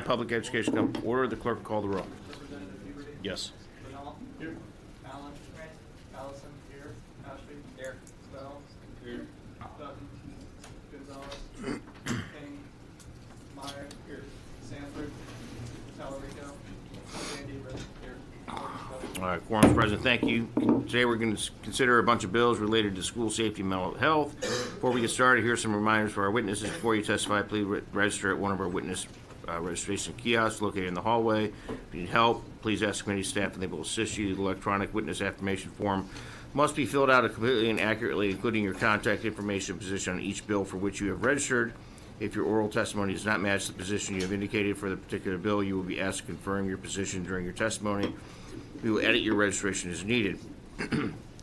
Public Education come to order. The clerk will call the roll. Yes. Bernal. Here. Allen. Here. Allison. Here. Ashby. Here. Bell. Here. Dutton. Gonzalez. King. Meyer. Here. Sanford. Talarico. Van Deaver. Here. All right, quorum's present. Thank you. Today we're going to consider a bunch of bills related to school safety and mental health. Before we get started, here's some reminders for our witnesses. Before you testify, please register at one of our witness registration kiosks located in the hallway. If you need help, please ask committee staff and they will assist you. The electronic witness affirmation form must be filled out completely and accurately, including your contact information and position on each bill for which you have registered. If your oral testimony does not match the position you have indicated for the particular bill, you will be asked to confirm your position during your testimony. We will edit your registration as needed.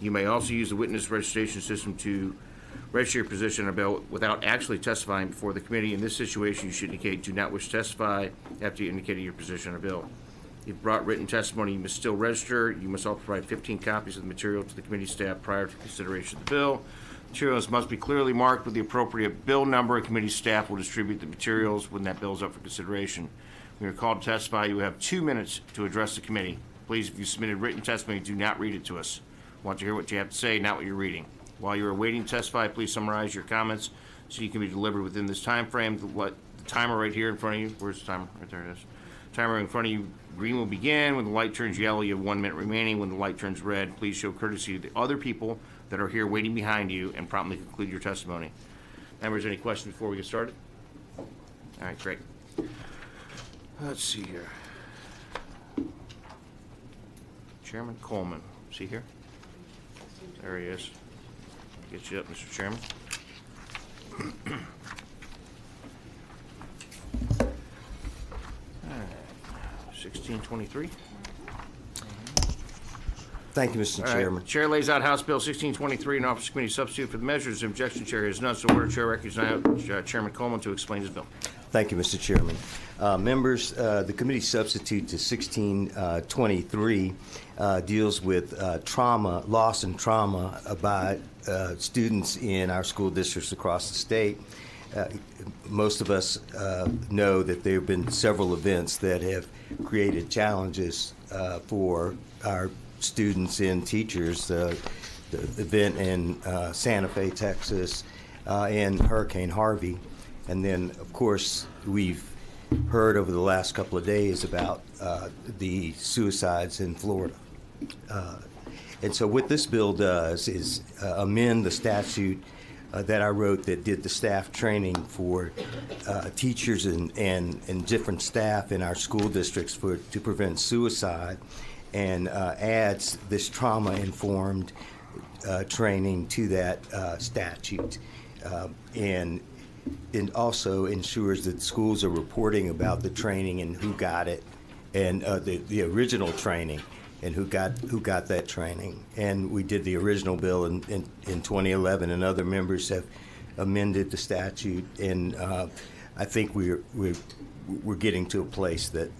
You may also use the witness registration system to register your position on a bill without actually testifying before the committee. In this situation, you should indicate do not wish to testify after you indicated your position on a bill. If you brought written testimony, you must still register. You must also provide 15 copies of the material to the committee staff prior to consideration of the bill. Materials must be clearly marked with the appropriate bill number. Committee staff will distribute the materials when that bill is up for consideration. When you're called to testify, you have 2 minutes to address the committee. Please, if you submitted written testimony, do not read it to us. We want to hear what you have to say, not what you're reading. While you're awaiting to testify, please summarize your comments so you can be delivered within this time frame. The timer right here in front of you. Where's the timer? Right there it is. Timer in front of you. Green will begin. When the light turns yellow, you have 1 minute remaining. When the light turns red, please show courtesy to the other people that are here waiting behind you and promptly conclude your testimony. Members, any questions before we get started? All right, great. Let's see here. Chairman Coleman, is he here? There he is. Get you up, Mr. Chairman. All right. 1623. Thank you, Mr. Chairman. Chair lays out House Bill 1623, an office committee substitute for the measures. Objection, Chair has none. So order. Chair recognizes Chairman Coleman to explain his bill. Thank you, Mr. Chairman. Members, the committee substitute to 1623 deals with trauma, loss and trauma by students in our school districts across the state. Most of us know that there have been several events that have created challenges for our students and teachers. The event in Santa Fe, Texas, and Hurricane Harvey. And then, of course, we've heard over the last couple of days about the suicides in Florida. And so what this bill does is amend the statute that I wrote that did the staff training for teachers and different staff in our school districts to prevent suicide, and adds this trauma-informed training to that statute. And it also ensures that schools are reporting about the training and who got it, and the original training and who got that training. And we did the original bill in 2011, and other members have amended the statute. And I think we're getting to a place that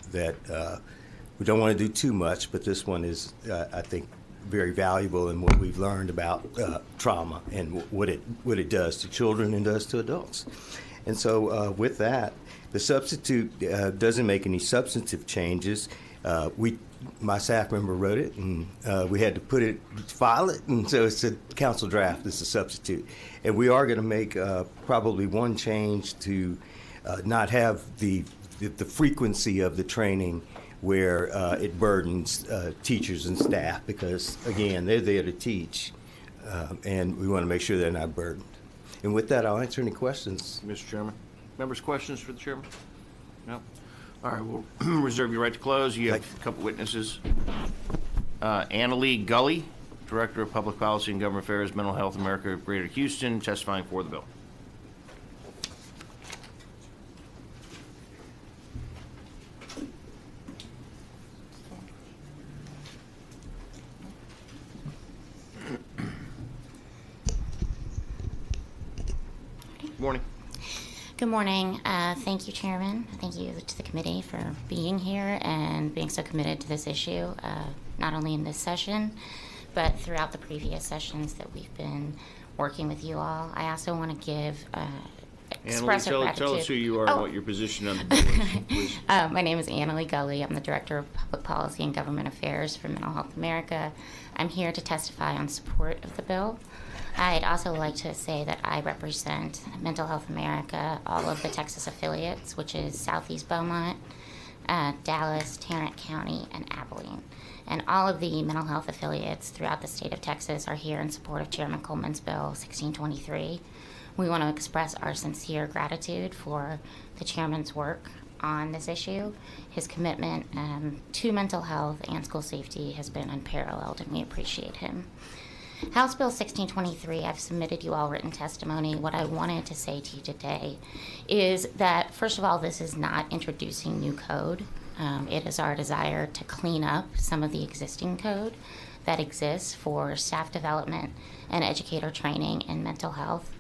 we don't want to do too much, but this one is, I think, very valuable in what we've learned about trauma and what it does to children and does to adults. And so with that, the substitute doesn't make any substantive changes. My staff member wrote it, and we had to file it, and so it's a council draft. It's a substitute. And we are going to make probably one change to not have the frequency of the training where it burdens teachers and staff, because, again, they're there to teach, and we want to make sure they're not burdened. And with that, I'll answer any questions. Mr. Chairman. Members, questions for the chairman? No? All right, we'll reserve your right to close. You have a couple witnesses. Annalee Gully, Director of Public Policy and Government Affairs, Mental Health America, Greater Houston, testifying for the bill. Morning. Good morning. Thank you, Chairman. Thank you to the committee for being here and being so committed to this issue, not only in this session, but throughout the previous sessions that we've been working with you all. I also want to give express our gratitude. Tell us who you are and what your position on the bill is, please. My name is Annalie Gully. I'm the Director of Public Policy and Government Affairs for Mental Health America. I'm here to testify on support of the bill. I'd also like to say that I represent Mental Health America, all of the Texas affiliates, which is Southeast Beaumont, Dallas, Tarrant County, and Abilene. And all of the mental health affiliates throughout the state of Texas are here in support of Chairman Coleman's Bill 1623. We want to express our sincere gratitude for the chairman's work on this issue. His commitment to mental health and school safety has been unparalleled, and we appreciate him. House Bill 1623, I've submitted you all written testimony. What I wanted to say to you today is that, first of all, this is not introducing new code. It is our desire to clean up some of the existing code that exists for staff development and educator training in mental health.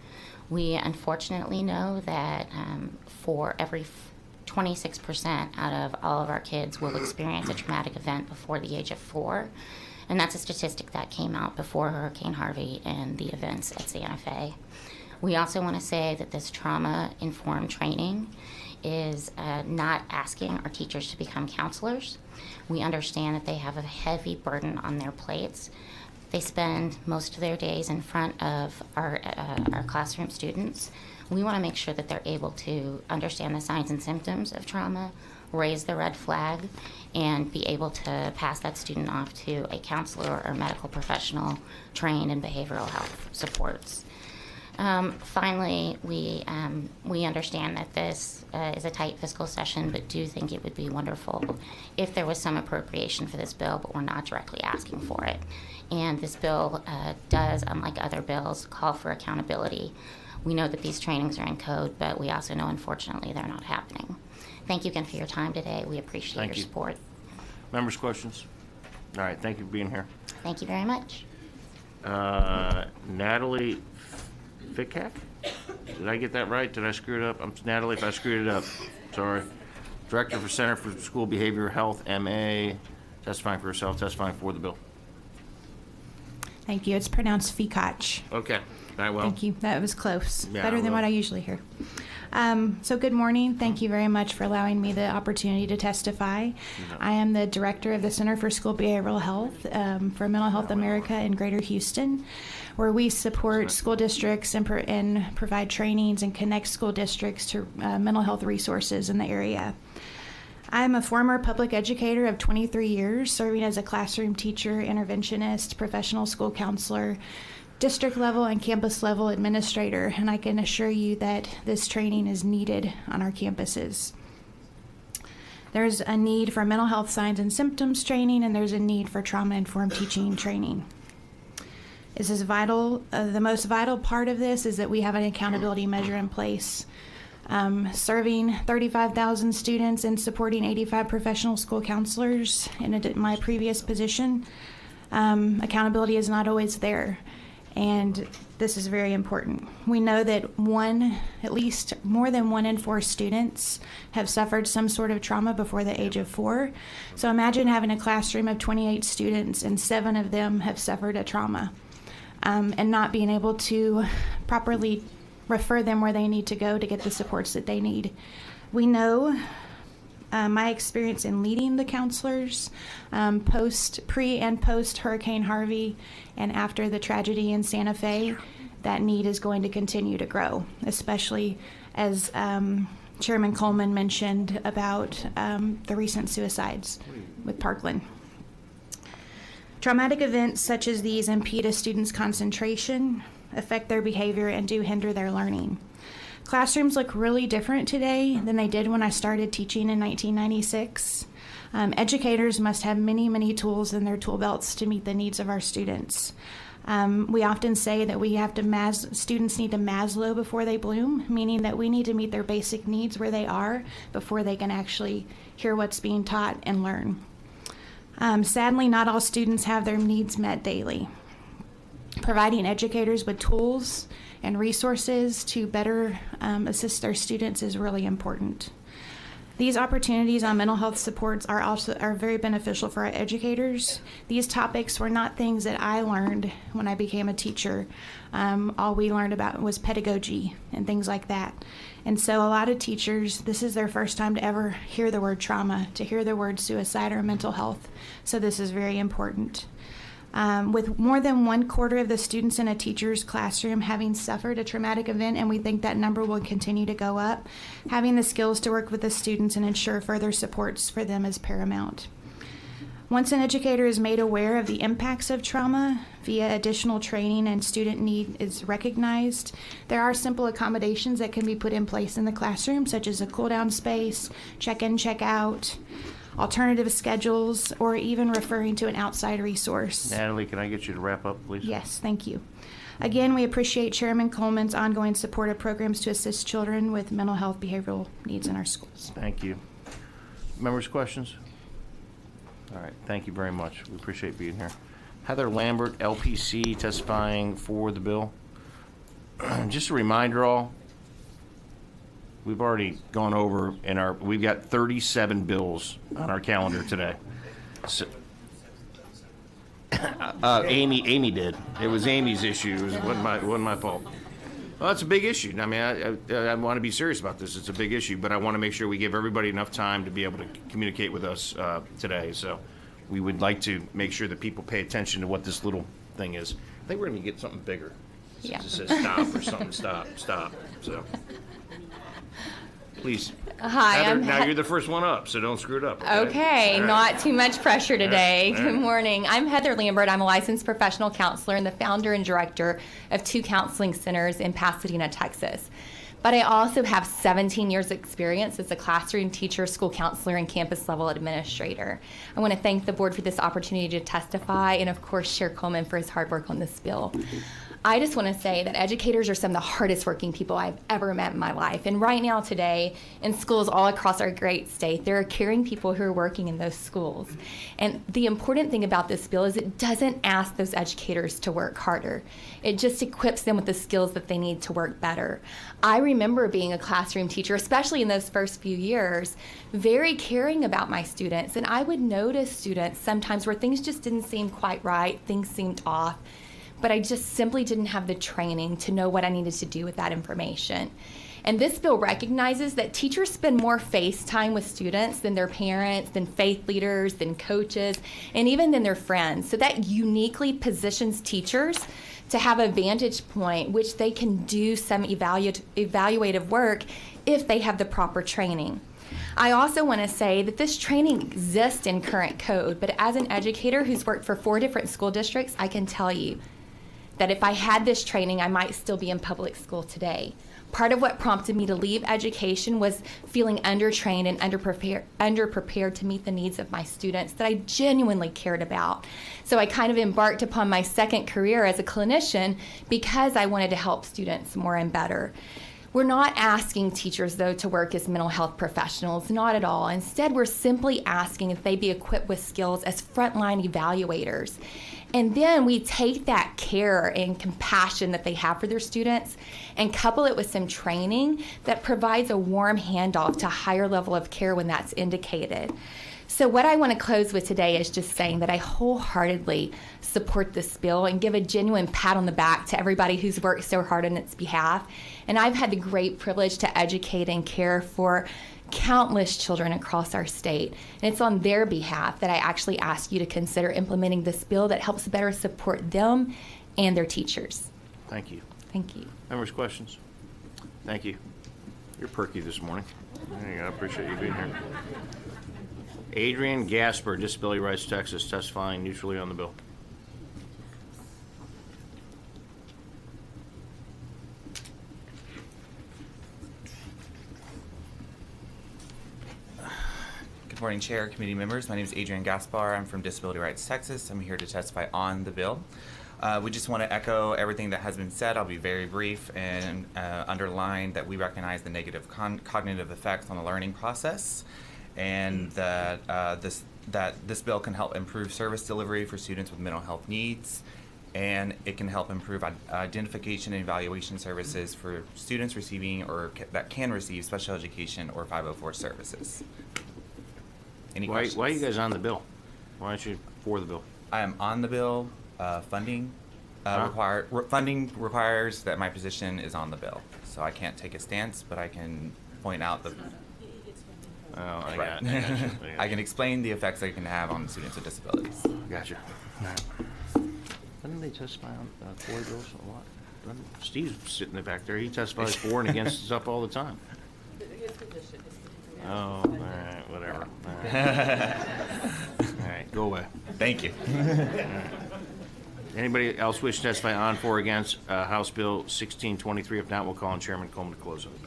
We unfortunately know that for every 26% out of all of our kids will experience a traumatic event before the age of 4. And that's a statistic that came out before Hurricane Harvey and the events at Santa Fe. We also want to say that this trauma-informed training is not asking our teachers to become counselors. We understand that they have a heavy burden on their plates. They spend most of their days in front of our classroom students. We want to make sure that they're able to understand the signs and symptoms of trauma, raise the red flag, and be able to pass that student off to a counselor or medical professional trained in behavioral health supports. Finally, we understand that this is a tight fiscal session, but do think it would be wonderful if there was some appropriation for this bill, but we're not directly asking for it. And this bill does, unlike other bills, call for accountability. We know that these trainings are in code, but we also know, unfortunately, they're not happening. Thank you again for your time today. We appreciate your support. Members' questions? All right, thank you for being here. Thank you very much. Natalie Fickhack? Did I get that right? Did I screw it up? I'm Natalie, if I screwed it up, sorry. Director for Center for School Behavioral Health, MA, testifying for herself, testifying for the bill. Thank you. It's pronounced Fikach. Okay, very well. Thank you. That was close. Yeah, Better than well. what I usually hear. So good morning. Thank you very much for allowing me the opportunity to testify. I am the director of the Center for School Behavioral Health for Mental Health America in Greater Houston, where we support school districts and provide trainings and connect school districts to mental health resources in the area. I'm a former public educator of 23 years, serving as a classroom teacher, interventionist, professional school counselor, district level and campus level administrator, and I can assure you that this training is needed on our campuses. There's a need for mental health signs and symptoms training, and there's a need for trauma-informed teaching training. This is vital. The most vital part of this is that we have an accountability measure in place. Serving 35,000 students and supporting 85 professional school counselors in my previous position, accountability is not always there. And this is very important. We know that at least more than 1 in 4 students have suffered some sort of trauma before the age of 4. So imagine having a classroom of 28 students and 7 of them have suffered a trauma, and not being able to properly refer them where they need to go to get the supports that they need. We know my experience in leading the counselors pre and post Hurricane Harvey and after the tragedy in Santa Fe, that need is going to continue to grow, especially as Chairman Coleman mentioned about the recent suicides with Parkland. Traumatic events such as these impede a student's concentration, affect their behavior, and do hinder their learning. Classrooms look really different today than they did when I started teaching in 1996. Educators must have many, many tools in their tool belts to meet the needs of our students. We often say that students need to Maslow before they bloom, meaning that we need to meet their basic needs where they are before they can actually hear what's being taught and learn. Sadly, not all students have their needs met daily. Providing educators with tools and resources to better assist their students is really important. These opportunities on mental health supports are very beneficial for our educators. These topics were not things that I learned when I became a teacher. All we learned about was pedagogy and things like that. And so a lot of teachers, this is their first time to ever hear the word trauma, to hear the word suicide or mental health. So this is very important. With more than 1/4 of the students in a teacher's classroom having suffered a traumatic event, and we think that number will continue to go up, having the skills to work with the students and ensure further supports for them is paramount. Once an educator is made aware of the impacts of trauma via additional training and student need is recognized, there are simple accommodations that can be put in place in the classroom, such as a cool-down space, check-in, check-out, alternative schedules, or even referring to an outside resource. Natalie, can I get you to wrap up, please? Yes, thank you. Again, we appreciate Chairman Coleman's ongoing support of programs to assist children with mental health behavioral needs in our schools. Thank you. Members' questions? All right, thank you very much. We appreciate being here. Heather Lambert, LPC, testifying for the bill. Just a reminder all, we've already gone over we've got 37 bills on our calendar today. So, Amy did. It was Amy's issue. It wasn't my fault. Well, that's a big issue. I mean, I want to be serious about this. It's a big issue, but I want to make sure we give everybody enough time to be able to communicate with us today. So we would like to make sure that people pay attention to what this little thing is. I think we're going to get something bigger. Yeah. It says stop or something. Stop. So please. Hi, Heather, I'm now you're the first one up, so don't screw it up. Okay, All right. not too much pressure today. All right. Good morning. I'm Heather Lambert. I'm a licensed professional counselor and the founder and director of 2 counseling centers in Pasadena, Texas. But I also have 17 years experience as a classroom teacher, school counselor, and campus level administrator. I want to thank the board for this opportunity to testify, and of course Chair Coleman for his hard work on this bill. I just want to say that educators are some of the hardest working people I've ever met in my life. And right now today, in schools all across our great state, there are caring people who are working in those schools. And the important thing about this bill is it doesn't ask those educators to work harder. It just equips them with the skills that they need to work better. I remember being a classroom teacher, especially in those first few years, very caring about my students. And I would notice students sometimes where things just didn't seem quite right, things seemed off. But I just simply didn't have the training to know what I needed to do with that information. And this bill recognizes that teachers spend more face time with students than their parents, than faith leaders, than coaches, and even than their friends. So that uniquely positions teachers to have a vantage point which they can do some evaluative work if they have the proper training. I also want to say that this training exists in current code, but as an educator who's worked for 4 different school districts, I can tell you that if I had this training, I might still be in public school today. Part of what prompted me to leave education was feeling undertrained and underprepared to meet the needs of my students that I genuinely cared about. So I kind of embarked upon my second career as a clinician because I wanted to help students more and better. We're not asking teachers, though, to work as mental health professionals, not at all. Instead, we're simply asking if they be equipped with skills as frontline evaluators. And then we take that care and compassion that they have for their students and couple it with some training that provides a warm handoff to a higher level of care when that's indicated. So what I want to close with today is just saying that I wholeheartedly support this bill and give a genuine pat on the back to everybody who's worked so hard on its behalf. And I've had the great privilege to educate and care for countless children across our state. And it's on their behalf that I actually ask you to consider implementing this bill that helps better support them and their teachers. Thank you. Thank you. Members' questions? Thank you. You're perky this morning. There you go. I appreciate you being here. Adrian Gasper, Disability Rights Texas, testifying neutrally on the bill. Good morning, Chair, committee members. My name is Adrian Gaspar. I'm from Disability Rights Texas. I'm here to testify on the bill. We just want to echo everything that has been said. I'll be very brief and underline that we recognize the negative cognitive effects on the learning process, and that this bill can help improve service delivery for students with mental health needs, and it can help improve identification and evaluation services for students receiving or that can receive special education or 504 services. Any questions? Why are you guys on the bill? Why aren't you for the bill? I am on the bill. Funding Huh? funding requires that my position is on the bill, so I can't take a stance, but I can point out the. Oh, I Right. got you. I can explain the effects they can have on students with disabilities. Gotcha. Didn't they testify on four bills a lot? Steve's sitting back there. He testifies for and against stuff all the time. Oh, all right, whatever. All right, all right, go away. Thank you. Anybody else wish to testify on, for, or against House Bill 1623? If not, we'll call on Chairman Coleman to close on the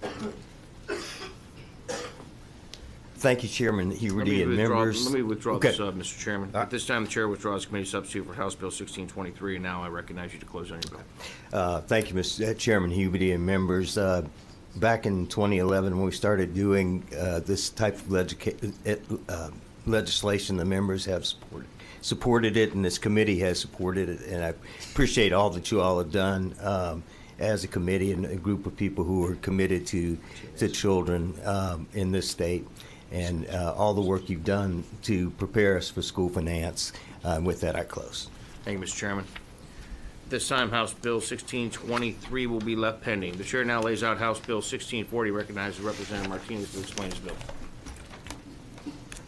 bill. Thank you, Chairman Huberty and members. Let me withdraw Okay. the sub, Mr. Chairman. At this time, the chair withdraws committee substitute for House Bill 1623, and now I recognize you to close on your bill. Thank you, Mr. Chairman Huberty and members. Back in 2011, when we started doing this type of legislation, the members have supported it, and this committee has supported it, and I appreciate all that you all have done as a committee and a group of people who are committed to children in this state, and all the work you've done to prepare us for school finance. With that, I close. Thank you, Mr. Chairman. This time, House Bill 1623 will be left pending. The chair now lays out House Bill 1640. Recognizes Representative Martinez to explain his bill.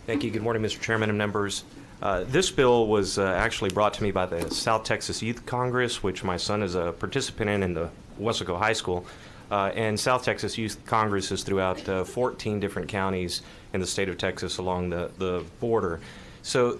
Thank you. Good morning, Mr. Chairman and members. This bill was actually brought to me by the South Texas Youth Congress, which my son is a participant in the Wesco High School. And South Texas Youth Congress is throughout 14 different counties in the state of Texas along the border. So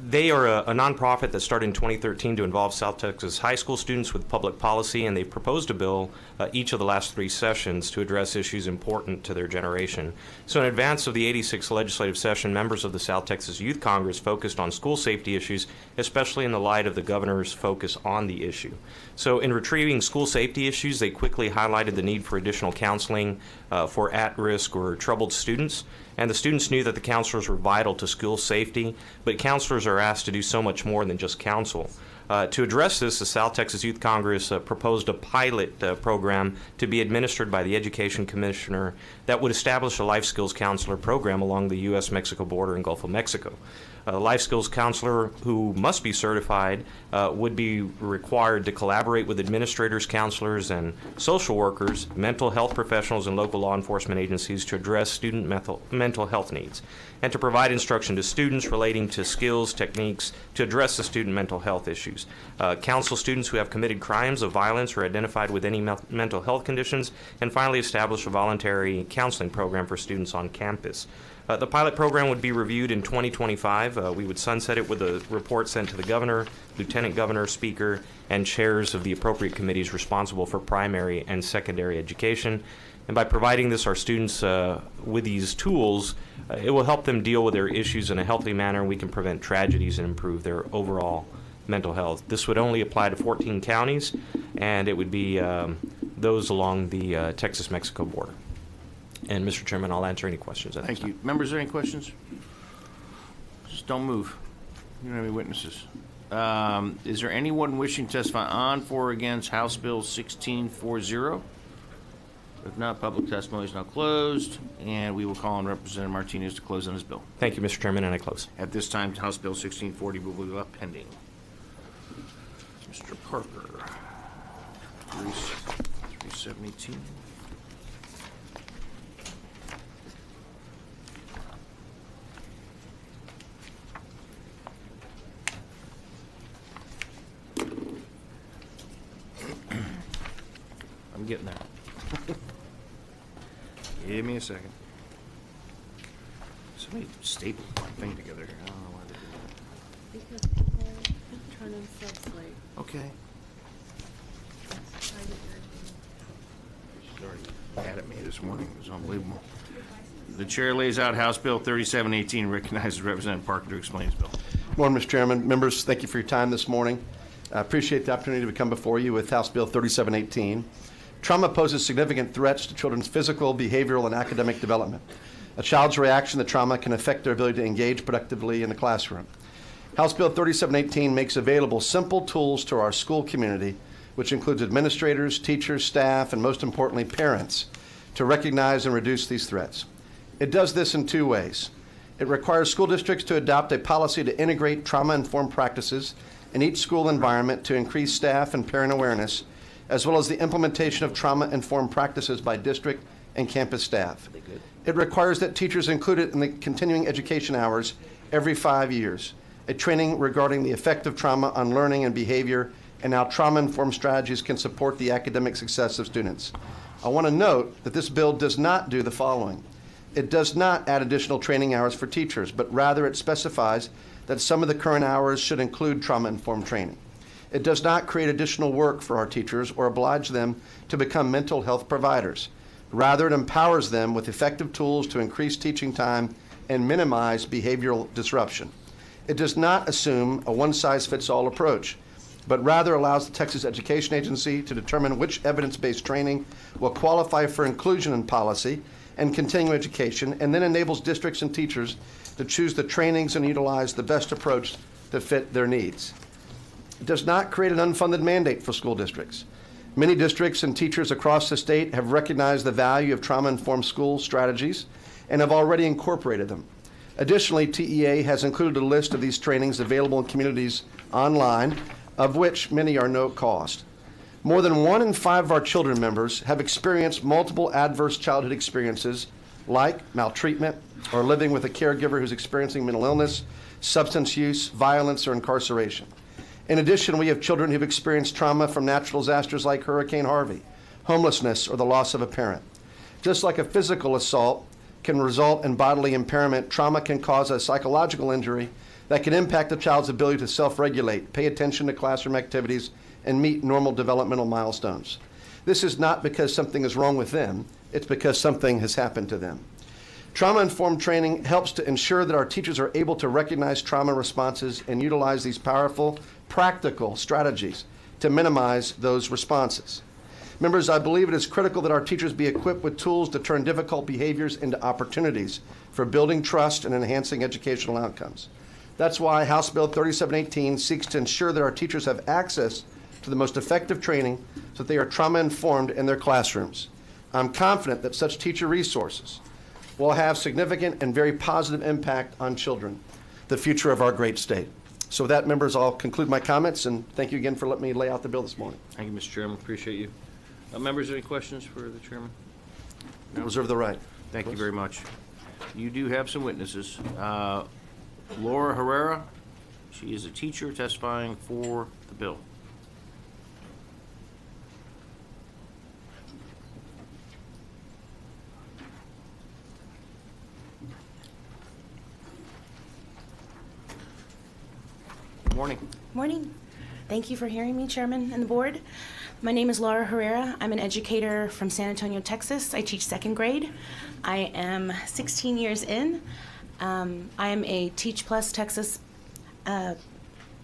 they are a nonprofit that started in 2013 to involve South Texas high school students with public policy, and they proposed a bill each of the last 3 sessions to address issues important to their generation. So in advance of the 86th legislative session, members of the South Texas Youth Congress focused on school safety issues, especially in the light of the governor's focus on the issue. So in retrieving school safety issues, they quickly highlighted the need for additional counseling for at-risk or troubled students. And the students knew that the counselors were vital to school safety, but counselors are asked to do so much more than just counsel. To address this, the South Texas Youth Congress proposed a pilot program to be administered by the Education Commissioner that would establish a life skills counselor program along the U.S.-Mexico border and Gulf of Mexico. A life skills counselor who must be certified would be required to collaborate with administrators, counselors, and social workers, mental health professionals, and local law enforcement agencies to address student mental health needs, and to provide instruction to students relating to skills, techniques to address the student mental health issues. Counsel students who have committed crimes of violence or identified with any mental health conditions, and finally establish a voluntary counseling program for students on campus. The pilot program would be reviewed in 2025. We would sunset it with a report sent to the governor, lieutenant governor, speaker, and chairs of the appropriate committees responsible for primary and secondary education. And by providing this, our students with these tools, it will help them deal with their issues in a healthy manner, and we can prevent tragedies and improve their overall mental health. This would only apply to 14 counties, and it would be those along the Texas-Mexico border. And, Mr. Chairman, I'll answer any questions at this Thank time. you. Members, are there any questions? Just don't move. You don't have any witnesses. Is there anyone wishing to testify on, for, or against House Bill 1640? If not, public testimony is now closed, and we will call on Representative Martinez to close on his bill. Thank you, Mr. Chairman, and I close. At this time, House Bill 1640 will be left pending. Mr. Parker, 3718. I'm getting there. Give me a second. Somebody stapled my thing together here. I don't know why they did Because people turn themselves late. that. Okay. That's kind of irritating. She's already mad at me this morning. It was unbelievable. The chair lays out House Bill 3718, recognizes Representative Parker to explain his bill. Morning, Mr. Chairman. Members, thank you for your time this morning. I appreciate the opportunity to come before you with House Bill 3718. Trauma poses significant threats to children's physical, behavioral, and academic development. A child's reaction to trauma can affect their ability to engage productively in the classroom. House Bill 3718 makes available simple tools to our school community, which includes administrators, teachers, staff, and most importantly, parents, to recognize and reduce these threats. It does this in two ways. It requires school districts to adopt a policy to integrate trauma-informed practices in each school environment to increase staff and parent awareness, as well as the implementation of trauma-informed practices by district and campus staff. It requires that teachers include it in the continuing education hours every 5 years, a training regarding the effect of trauma on learning and behavior and how trauma-informed strategies can support the academic success of students. I want to note that this bill does not do the following. It does not add additional training hours for teachers, but rather it specifies that some of the current hours should include trauma-informed training. It does not create additional work for our teachers or oblige them to become mental health providers. Rather, it empowers them with effective tools to increase teaching time and minimize behavioral disruption. It does not assume a one-size-fits-all approach, but rather allows the Texas Education Agency to determine which evidence-based training will qualify for inclusion in policy and continuing education, and then enables districts and teachers to choose the trainings and utilize the best approach to fit their needs. It does not create an unfunded mandate for school districts. Many districts and teachers across the state have recognized the value of trauma-informed school strategies and have already incorporated them. Additionally, TEA has included a list of these trainings available in communities online, of which many are no cost. More than 1 in 5 of our children members have experienced multiple adverse childhood experiences like maltreatment or living with a caregiver who's experiencing mental illness, substance use, violence, or incarceration. In addition, we have children who've experienced trauma from natural disasters like Hurricane Harvey, homelessness, or the loss of a parent. Just like a physical assault can result in bodily impairment, trauma can cause a psychological injury that can impact a child's ability to self-regulate, pay attention to classroom activities, and meet normal developmental milestones. This is not because something is wrong with them, it's because something has happened to them. Trauma-informed training helps to ensure that our teachers are able to recognize trauma responses and utilize these powerful, practical strategies to minimize those responses. Members, I believe it is critical that our teachers be equipped with tools to turn difficult behaviors into opportunities for building trust and enhancing educational outcomes. That's why House Bill 3718 seeks to ensure that our teachers have access to the most effective training so that they are trauma-informed in their classrooms. I'm confident that such teacher resources will have significant and very positive impact on children, the future of our great state. So with that, members, I'll conclude my comments, and thank you again for letting me lay out the bill this morning. Thank you, Mr. Chairman. Appreciate you. Members, any questions for the chairman? I reserve the right. Thank you very much. You do have some witnesses. Laura Herrera, she is a teacher testifying for the bill. Good morning. Morning. Thank you for hearing me, Chairman and the board. My name is Laura Herrera. I'm an educator from San Antonio, Texas. I teach second grade. I am 16 years in. I am a Teach Plus Texas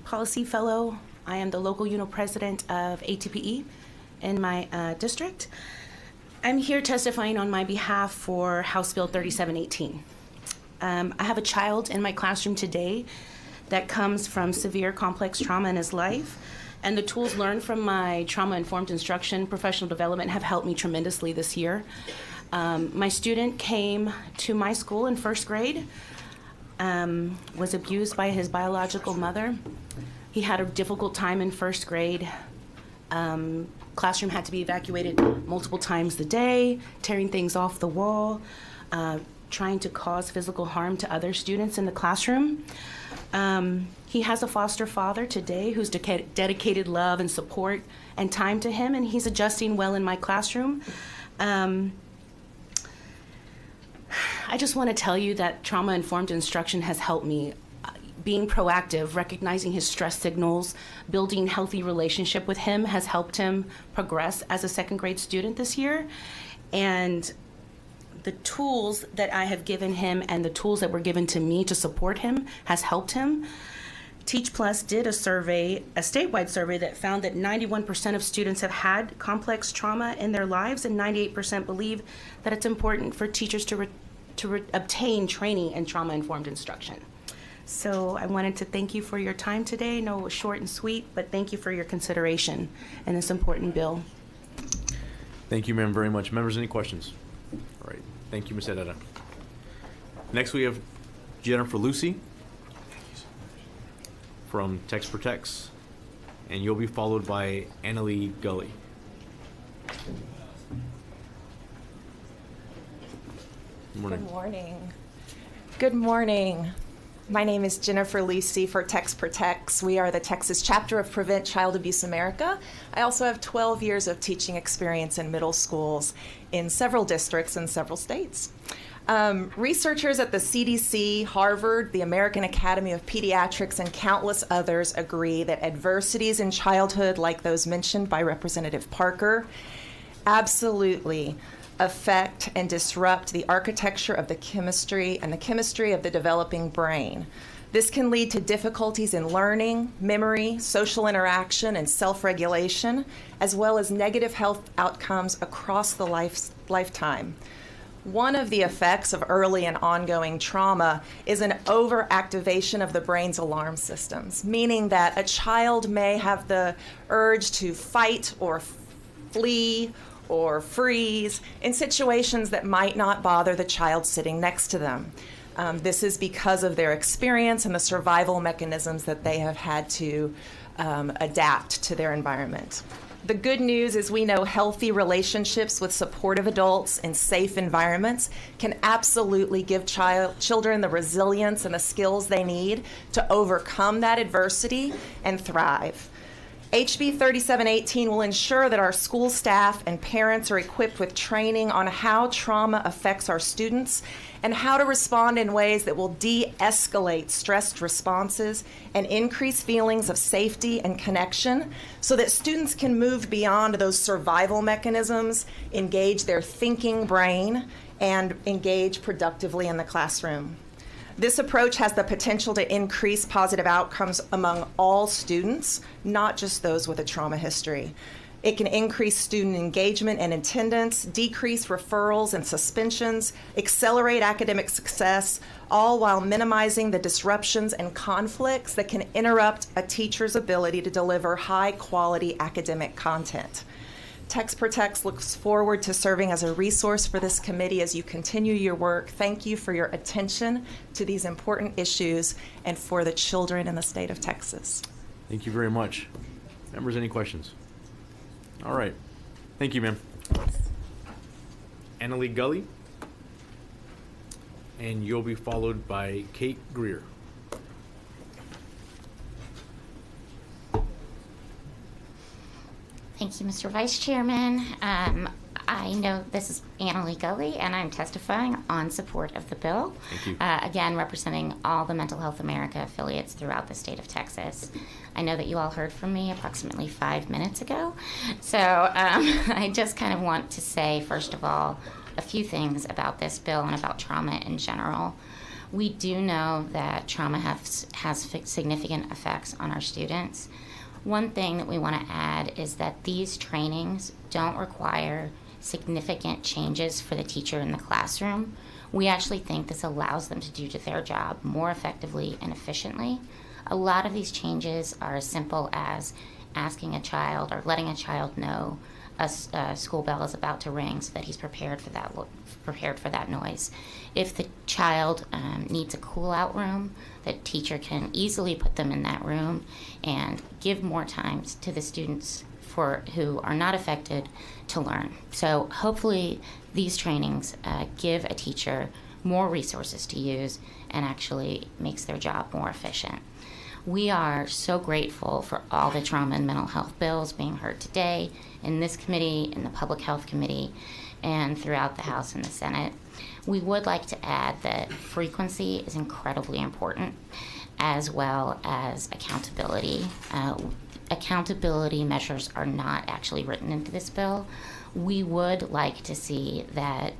policy fellow. I am the local unit president of ATPE in my district. I'm here testifying on my behalf for House Bill 3718. I have a child in my classroom today that comes from severe complex trauma in his life, and the tools learned from my trauma-informed instruction professional development have helped me tremendously this year. My student came to my school in first grade, was abused by his biological mother. He had a difficult time in first grade. Classroom had to be evacuated multiple times a day, tearing things off the wall, trying to cause physical harm to other students in the classroom. He has a foster father today who's dedicated love and support and time to him, and he's adjusting well in my classroom. I just want to tell you that trauma-informed instruction has helped me. Being proactive, recognizing his stress signals, building healthy relationship with him has helped him progress as a second grade student this year. And the tools that I have given him and the tools that were given to me to support him has helped him. Teach Plus did a survey, a statewide survey, that found that 91% of students have had complex trauma in their lives, and 98% believe that it's important for teachers to obtain training in trauma-informed instruction. So I wanted to thank you for your time today. I know it was short and sweet, but thank you for your consideration in this important bill. Thank you, ma'am, very much. Members, any questions? All right. Thank you, Ms. Herrera. Next, we have Jennifer Lucy from Tex Protects, and you'll be followed by Annalie Gully. Good morning. Good morning. Good morning. My name is Jennifer Lucy for Tex Protects. We are the Texas chapter of Prevent Child Abuse America. I also have 12 years of teaching experience in middle schools in several districts in several states. Researchers at the CDC, Harvard, the American Academy of Pediatrics, and countless others agree that adversities in childhood, like those mentioned by Representative Parker, absolutely affect and disrupt the architecture of the chemistry and the chemistry of the developing brain. This can lead to difficulties in learning, memory, social interaction, and self-regulation, as well as negative health outcomes across the lifetime. One of the effects of early and ongoing trauma is an overactivation of the brain's alarm systems, meaning that a child may have the urge to fight or flee or freeze in situations that might not bother the child sitting next to them. This is because of their experience and the survival mechanisms that they have had to adapt to their environment. The good news is we know healthy relationships with supportive adults in safe environments can absolutely give children the resilience and the skills they need to overcome that adversity and thrive. HB 3718 will ensure that our school staff and parents are equipped with training on how trauma affects our students and how to respond in ways that will de-escalate stressed responses and increase feelings of safety and connection so that students can move beyond those survival mechanisms, engage their thinking brain, and engage productively in the classroom. This approach has the potential to increase positive outcomes among all students, not just those with a trauma history. It can increase student engagement and attendance, decrease referrals and suspensions, accelerate academic success, all while minimizing the disruptions and conflicts that can interrupt a teacher's ability to deliver high-quality academic content. Tex Protects looks forward to serving as a resource for this committee as you continue your work. Thank you for your attention to these important issues and for the children in the state of Texas. Thank you very much. Members, any questions? All right. Thank you, ma'am. Annalie Gully. And you'll be followed by Kate Greer. Thank you, Mr. Vice Chairman. I know this is Annalie Gully, and I'm testifying on support of the bill. Thank you. Again, representing all the Mental Health America affiliates throughout the state of Texas. I know that you all heard from me approximately 5 minutes ago. So I just kind of want to say, first of all, a few things about this bill and about trauma in general. We do know that trauma has significant effects on our students. One thing that we want to add is that these trainings don't require significant changes for the teacher in the classroom. We actually think this allows them to do their job more effectively and efficiently. A lot of these changes are as simple as asking a child or letting a child know a school bell is about to ring so that he's prepared for that noise. If the child needs a cool out room, the teacher can easily put them in that room and give more time to the students who are not affected to learn. So hopefully these trainings give a teacher more resources to use and actually makes their job more efficient. We are so grateful for all the trauma and mental health bills being heard today in this committee, in the Public Health Committee, and throughout the House and the Senate. We would like to add that frequency is incredibly important, as well as accountability. Accountability measures are not actually written into this bill. We would like to see that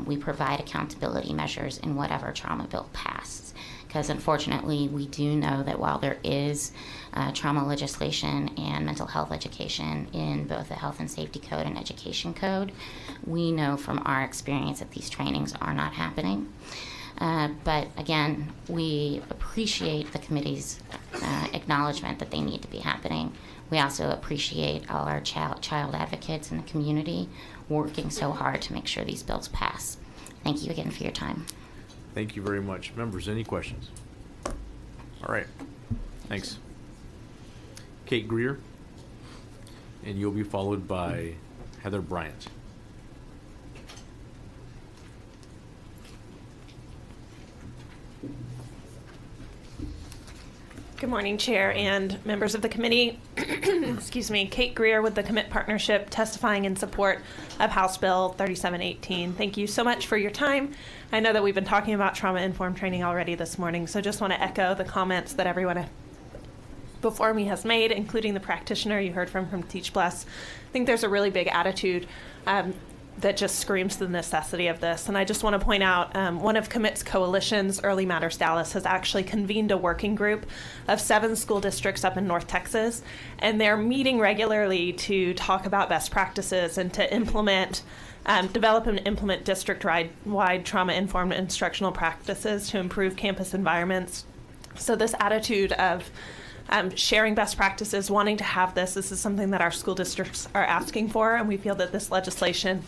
we provide accountability measures in whatever trauma bill passes. Because unfortunately, we do know that while there is trauma legislation and mental health education in both the Health and Safety Code and Education Code, we know from our experience that these trainings are not happening. But again, we appreciate the committee's acknowledgement that they need to be happening. We also appreciate all our child advocates in the community working so hard to make sure these bills pass. Thank you again for your time. Thank you very much. Members, any questions? All right. Thanks. Kate Greer, and you'll be followed by Heather Bryant. Good morning, Chair and members of the committee. Excuse me, Kate Greer with the Commit Partnership, testifying in support of House Bill 3718. Thank you so much for your time. I know that we've been talking about trauma-informed training already this morning, so just want to echo the comments that everyone before me has made, including the practitioner you heard from Teach Bless. I think there's a really big attitude that just screams the necessity of this. And I just want to point out one of Commit's coalitions, Early Matters Dallas, has actually convened a working group of 7 school districts up in North Texas. And they're meeting regularly to talk about best practices and to implement, develop and implement district-wide trauma-informed instructional practices to improve campus environments. So this attitude of sharing best practices, wanting to have this is something that our school districts are asking for, and we feel that this legislation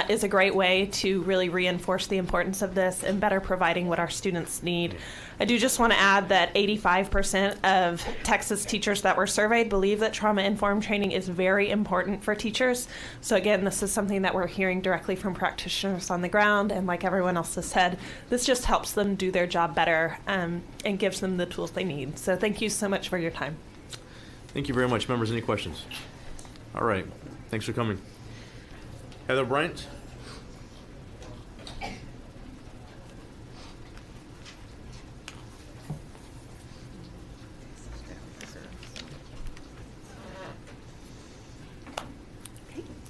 is a great way to really reinforce the importance of this and better providing what our students need. I do just want to add that 85% of Texas teachers that were surveyed believe that trauma-informed training is very important for teachers. So again, this is something that we're hearing directly from practitioners on the ground, and like everyone else has said, this just helps them do their job better and gives them the tools they need. So thank you so much for your time. Thank you very much. Members, any questions? All right. Thanks for coming. Heather Bryant.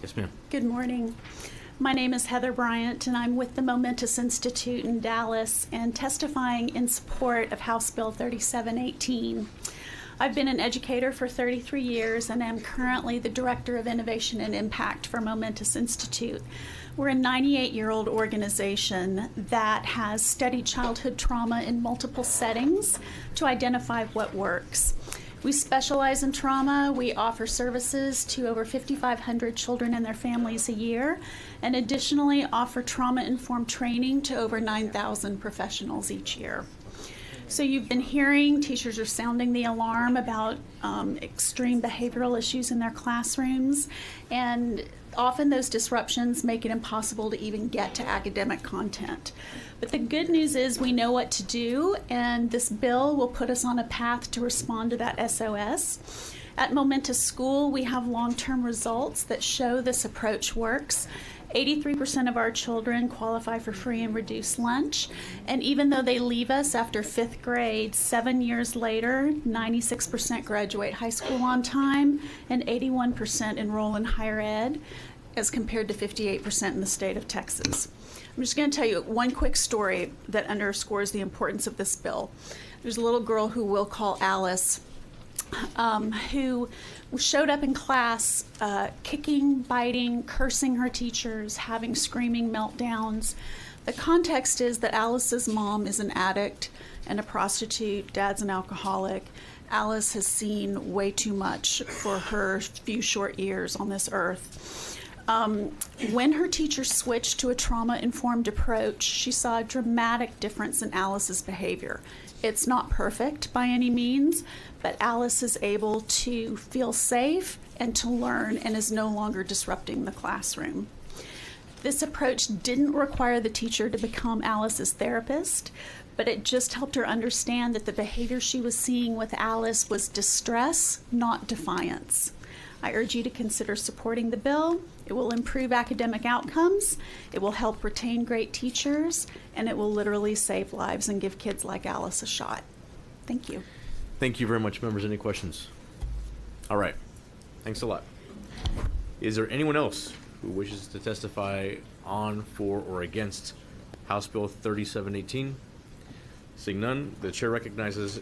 Yes, ma'am. Good morning. My name is Heather Bryant, and I'm with the Momentous Institute in Dallas and testifying in support of House Bill 3718. I've been an educator for 33 years and am currently the Director of Innovation and Impact for Momentous Institute. We're a 98-year-old organization that has studied childhood trauma in multiple settings to identify what works. We specialize in trauma. We offer services to over 5,500 children and their families a year, and additionally offer trauma-informed training to over 9,000 professionals each year. So you've been hearing teachers are sounding the alarm about extreme behavioral issues in their classrooms, and often those disruptions make it impossible to even get to academic content. But the good news is we know what to do, and this bill will put us on a path to respond to that SOS. At Momentous School, we have long-term results that show this approach works. 83% of our children qualify for free and reduced lunch, and even though they leave us after 5th grade, 7 years later, 96% graduate high school on time, and 81% enroll in higher ed, as compared to 58% in the state of Texas. I'm just going to tell you one quick story that underscores the importance of this bill. There's a little girl who we'll call Alice, who showed up in class kicking, biting, cursing her teachers, having screaming meltdowns. The context is that Alice's mom is an addict and a prostitute, dad's an alcoholic. Alice has seen way too much for her few short years on this earth. When her teacher switched to a trauma-informed approach, she saw a dramatic difference in Alice's behavior. It's not perfect by any means, but Alice is able to feel safe and to learn and is no longer disrupting the classroom. This approach didn't require the teacher to become Alice's therapist, but it just helped her understand that the behavior she was seeing with Alice was distress, not defiance. I urge you to consider supporting the bill. It will improve academic outcomes, it will help retain great teachers, and it will literally save lives and give kids like Alice a shot. Thank you. Thank you very much. Members, any questions? All right. Thanks a lot. Is there anyone else who wishes to testify on, for, or against House Bill 3718? Seeing none, the chair recognizes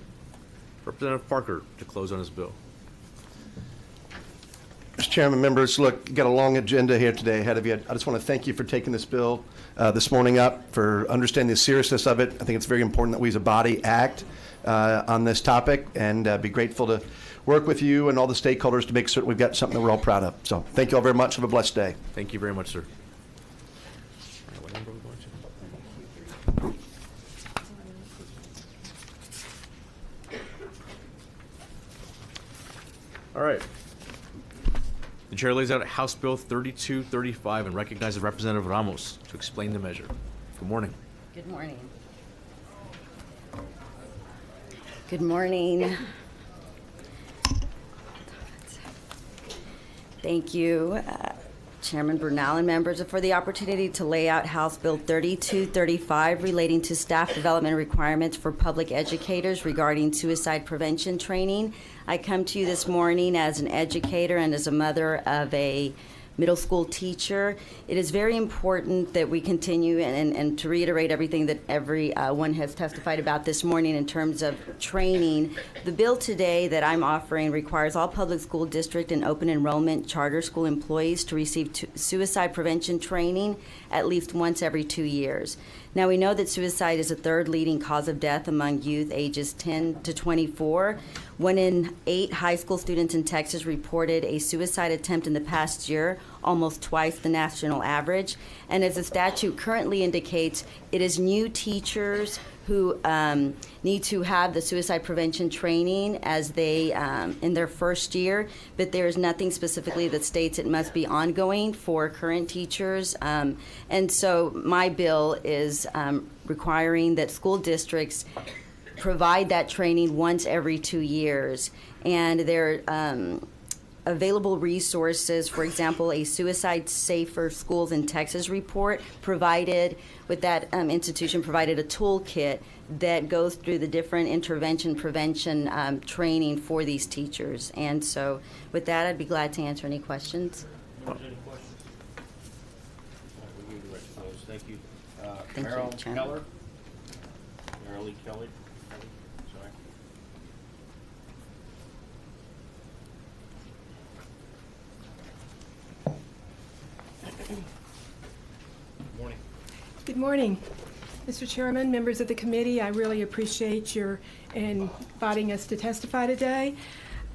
Representative Parker to close on his bill. Mr. Chairman, members, look, you got a long agenda here today ahead of you. I just want to thank you for taking this bill this morning up, for understanding the seriousness of it. I think it's very important that we as a body act on this topic, and be grateful to work with you and all the stakeholders to make certain we've got something that we're all proud of. So thank you all very much. Have a blessed day. Thank you very much, sir. All right. The chair lays out House Bill 3235 and recognizes Representative Ramos to explain the measure. Good morning. Good morning. Good morning. Thank you, Chairman Bernal and members, for the opportunity to lay out House Bill 3235 relating to staff development requirements for public educators regarding suicide prevention training. I come to you this morning as an educator and as a mother of a middle school teacher. It is very important that we continue and to reiterate everything that everyone has testified about this morning in terms of training. The bill today that I'm offering requires all public school district and open enrollment charter school employees to receive suicide prevention training at least once every 2 years. Now, we know that suicide is the third leading cause of death among youth ages 10 to 24. 1 in 8 high school students in Texas reported a suicide attempt in the past year, almost twice the national average. And as the statute currently indicates, it is new teachers who need to have the suicide prevention training as they in their first year, but there is nothing specifically that states it must be ongoing for current teachers. And so my bill is requiring that school districts provide that training once every 2 years. And there are available resources, for example, a Suicide Safer Schools in Texas report provided with that institution provided a toolkit that goes through the different intervention prevention training for these teachers. And so with that, I'd be glad to answer any questions. Any questions? We'll give the rest of those. Thank you. Thank you, Merrill Chairman. Keller. Merrill Lee Kelly. Sorry. Morning. Good morning, Mr. Chairman, members of the committee. I really appreciate your inviting us to testify today.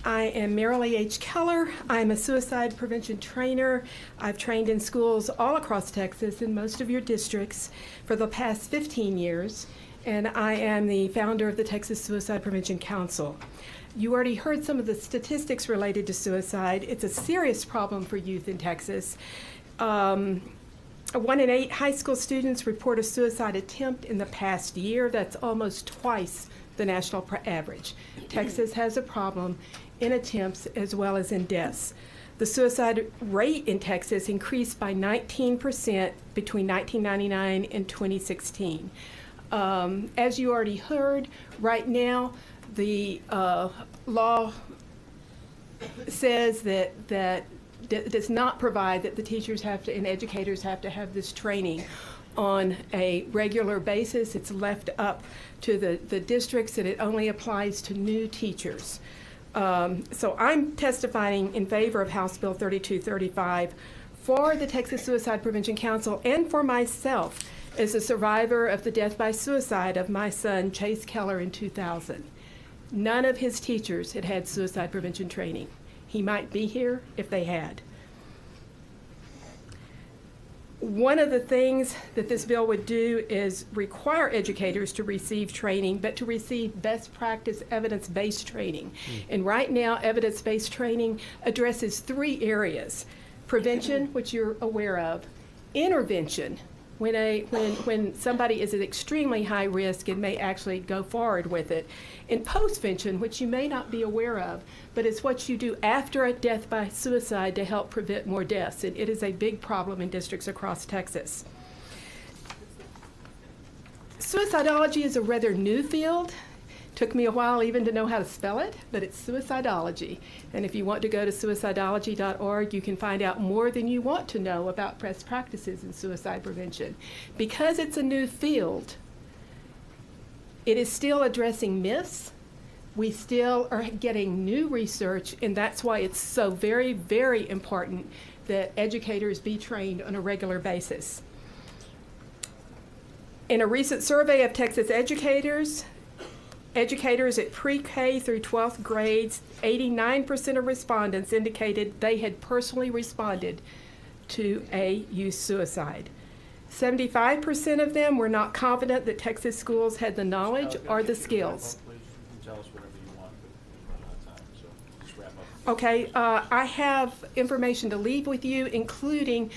I am Marilee H. Keller. I'm a suicide prevention trainer. I've trained in schools all across Texas in most of your districts for the past 15 years, and I am the founder of the Texas Suicide Prevention Council. You already heard some of the statistics related to suicide. It's a serious problem for youth in Texas. 1 in 8 high school students report a suicide attempt in the past year. That's almost twice the national average. Texas has a problem in attempts as well as in deaths. The suicide rate in Texas increased by 19% between 1999 and 2016. As you already heard, right now the law says that does not provide that the teachers have to and educators have to have this training on a regular basis. It's left up to the districts, and it only applies to new teachers. So I'm testifying in favor of House Bill 3235 for the Texas Suicide Prevention Council and for myself as a survivor of the death by suicide of my son, Chase Keller, in 2000. None of his teachers had had suicide prevention training. He might be here if they had. One of the things that this bill would do is require educators to receive training, but to receive best practice evidence-based training. And right now, evidence-based training addresses 3 areas: prevention, which you're aware of; intervention, when somebody is at extremely high risk and may actually go forward with it; and postvention, which you may not be aware of, but it's what you do after a death by suicide to help prevent more deaths. And it is a big problem in districts across Texas. Suicidology is a rather new field. Took me a while even to know how to spell it, but it's suicidology. And if you want to go to suicidology.org, you can find out more than you want to know about best practices in suicide prevention. Because it's a new field, it is still addressing myths. We still are getting new research, and that's why it's so very, very important that educators be trained on a regular basis. In a recent survey of Texas educators at pre-K through 12th grades, 89% of respondents indicated they had personally responded to a youth suicide. 75% of them were not confident that Texas schools had the knowledge or the skills. Okay, I have information to leave with you, including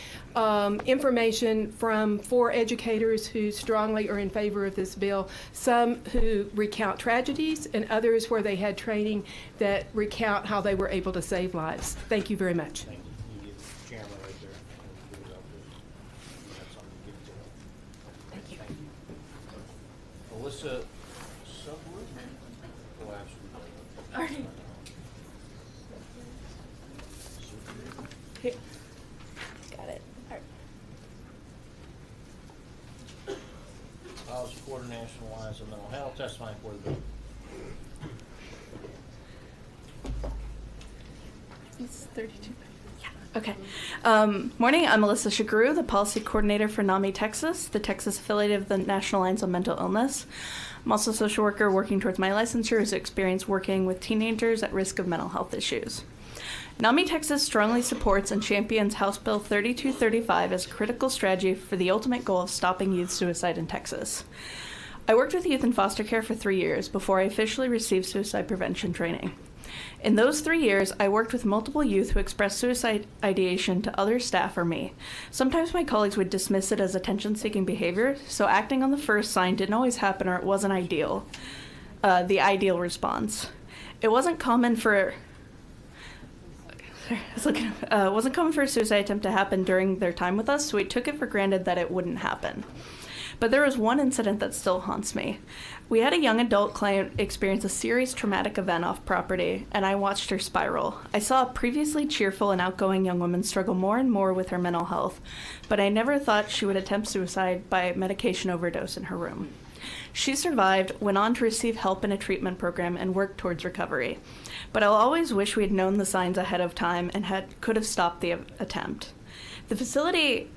information from 4 educators who strongly are in favor of this bill, some who recount tragedies and others where they had training that recount how they were able to save lives. Thank you very much. Thank you. You get the chairman right there. Thank you. Alyssa Subwood? Oh, absolutely. All right. Got it. All right. I'll support National Alliance of Mental Health, testifying for the bill. It's 32. Yeah. Okay. Morning, I'm Melissa Shagru, the policy coordinator for NAMI Texas, the Texas affiliate of the National Alliance on Mental Illness. I'm also a social worker working towards my licensure who's experienced working with teenagers at risk of mental health issues. NAMI Texas strongly supports and champions House Bill 3235 as a critical strategy for the ultimate goal of stopping youth suicide in Texas. I worked with youth in foster care for 3 years before I officially received suicide prevention training. In those 3 years, I worked with multiple youth who expressed suicide ideation to other staff or me. Sometimes my colleagues would dismiss it as attention-seeking behavior, so acting on the first sign didn't always happen or it wasn't ideal, the ideal response. It wasn't common for a suicide attempt to happen during their time with us, so we took it for granted that it wouldn't happen. But there was one incident that still haunts me. We had a young adult client experience a serious traumatic event off property, and I watched her spiral. I saw a previously cheerful and outgoing young woman struggle more and more with her mental health, but I never thought she would attempt suicide by medication overdose in her room. She survived, went on to receive help in a treatment program, and worked towards recovery. But I'll always wish we had known the signs ahead of time and could have stopped the attempt. The facility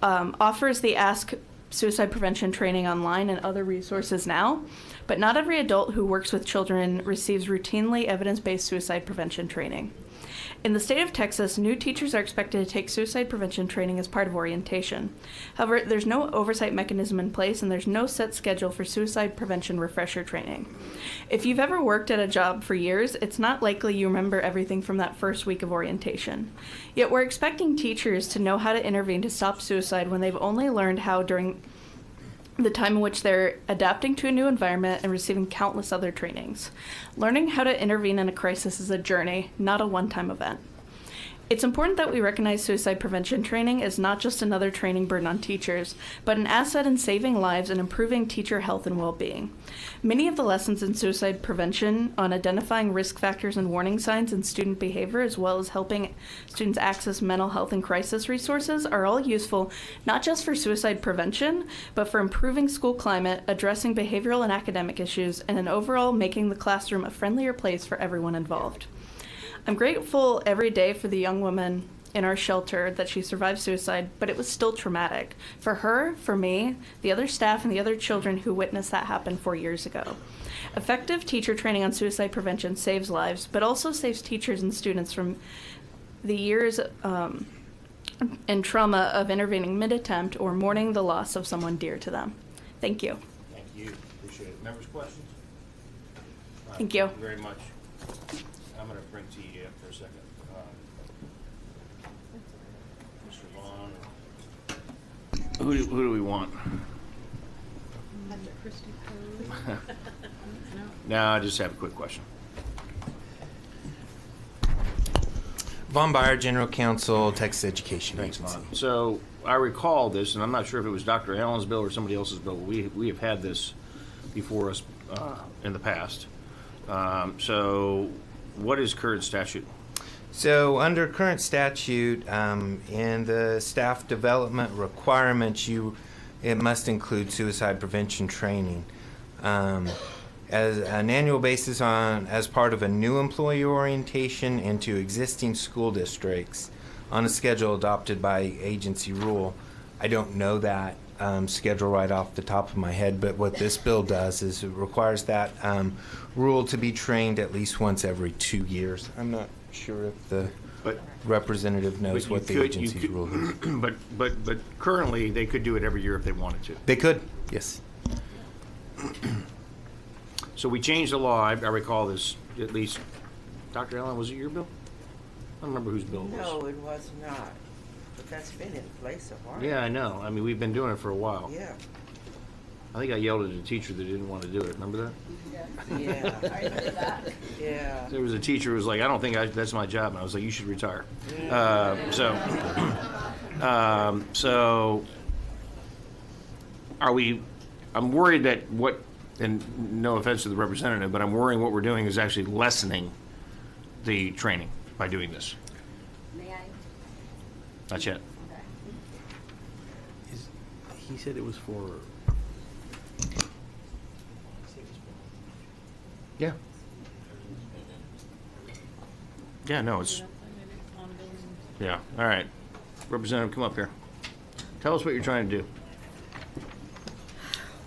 offers the Ask Suicide Prevention training online and other resources now, but not every adult who works with children receives routinely evidence-based suicide prevention training. In the state of Texas, new teachers are expected to take suicide prevention training as part of orientation. However, there's no oversight mechanism in place and there's no set schedule for suicide prevention refresher training. If you've ever worked at a job for years, it's not likely you remember everything from that first week of orientation. Yet we're expecting teachers to know how to intervene to stop suicide when they've only learned how during the time in which they're adapting to a new environment and receiving countless other trainings. Learning how to intervene in a crisis is a journey, not a one-time event. It's important that we recognize suicide prevention training as not just another training burden on teachers, but an asset in saving lives and improving teacher health and well-being. Many of the lessons in suicide prevention on identifying risk factors and warning signs in student behavior, as well as helping students access mental health and crisis resources, are all useful not just for suicide prevention, but for improving school climate, addressing behavioral and academic issues, and in overall making the classroom a friendlier place for everyone involved. I'm grateful every day for the young woman in our shelter that she survived suicide, but it was still traumatic. For her, for me, the other staff, and the other children who witnessed that happen 4 years ago. Effective teacher training on suicide prevention saves lives, but also saves teachers and students from the years and trauma of intervening mid-attempt or mourning the loss of someone dear to them. Thank you. Thank you. Appreciate it. Members' questions? Thank you. Thank you very much. I'm going to bring to you for a second. Mr. Vaughn. Who do we want? No, I just have a quick question. Vaughn Byer, General Counsel, Texas Education Thanks, Agency. Vaughn. So I recall this, and I'm not sure if it was Dr. Allen's bill or somebody else's bill, but we have had this before us in the past. So what is current statute? So under current statute, in the staff development requirements, it must include suicide prevention training. as an annual basis as part of a new employee orientation into existing school districts on a schedule adopted by agency rule. I don't know that schedule right off the top of my head, but what this bill does is it requires that rule to be trained at least once every 2 years. I'm not sure if the representative knows what the agency's rule is. But currently, they could do it every year if they wanted to. They could, yes. So we changed the law. I recall this, at least. Dr. Allen, was it your bill? I don't remember whose bill it was. No, it was not. But that's been in place a while. Yeah, I know. I mean, we've been doing it for a while. Yeah. I think I yelled at a teacher that didn't want to do it. Remember that? Yeah. I remember that. Yeah. There was a teacher who was like, I don't think that's my job. And I was like, you should retire. So are we, I'm worried that and no offense to the representative, but I'm worrying what we're doing is actually lessening the training by doing this. May I? Not yet. He said it was for. Yeah. Yeah, no, it's. Yeah, all right. Representative, come up here. Tell us what you're trying to do.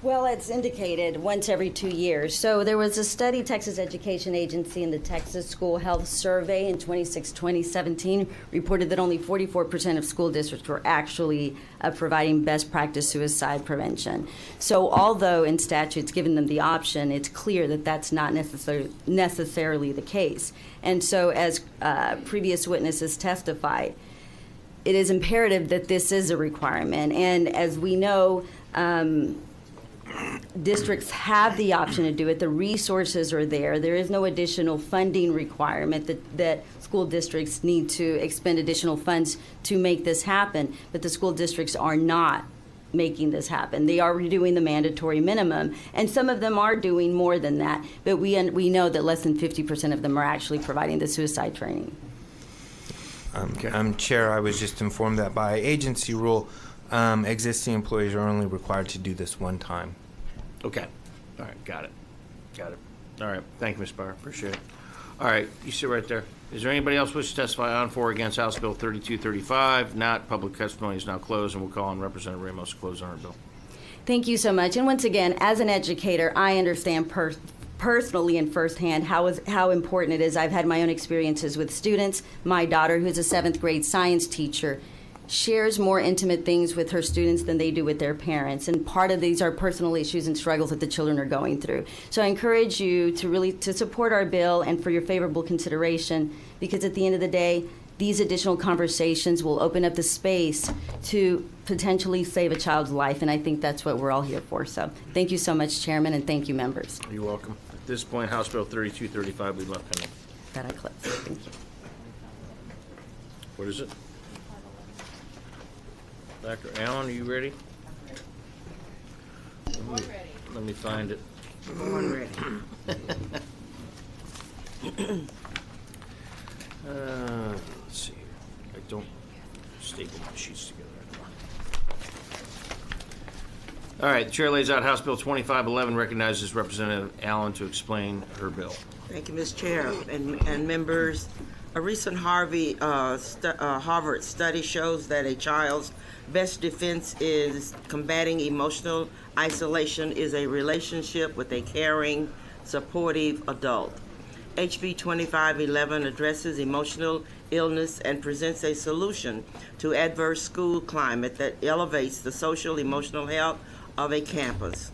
Well, it's indicated once every 2 years. So there was a study, Texas Education Agency and the Texas School Health Survey in 2017 reported that only 44% of school districts were actually providing best practice suicide prevention. So although in statutes given them the option, it's clear that that's not necessarily the case. And so as previous witnesses testified, it is imperative that this is a requirement. And as we know, districts have the option to do it. The resources are there. There is no additional funding requirement that school districts need to expend additional funds to make this happen. But the school districts are not making this happen. They are doing the mandatory minimum, and some of them are doing more than that. But we know that less than 50% of them are actually providing the suicide training. Chair, I was just informed that by agency rule, existing employees are only required to do this one time. Okay. All right. Got it. All right. Thank you, Ms. Barr. Appreciate it. All right. You sit right there. Is there anybody else wish to testify on, for, or against House Bill 3235? Not. Public testimony is now closed, and we'll call on Representative Ramos to close on our bill. Thank you so much. And once again, as an educator, I understand personally and firsthand how important it is. I've had my own experiences with students. My daughter, who's a 7th grade science teacher, shares more intimate things with her students than they do with their parents. And part of these are personal issues and struggles that the children are going through. So I encourage you to support our bill and for your favorable consideration, because at the end of the day, these additional conversations will open up the space to potentially save a child's life, and I think that's what we're all here for. So thank you so much, Chairman, and thank you, members. You're welcome. At this point, House Bill 3235 we left pending. That I clipped. Thank you. What is it? Dr. Allen, are you ready? Let me find it. Born ready. Let's see. I don't staple my sheets together anymore. All right. The chair lays out House Bill 2511, recognizes Representative Allen to explain her bill. Thank you, Ms. Chair and members. A recent Harvard study shows that a child's best defense is combating emotional isolation is a relationship with a caring, supportive adult. HB 2511 addresses emotional illness and presents a solution to adverse school climate that elevates the social emotional health of a campus.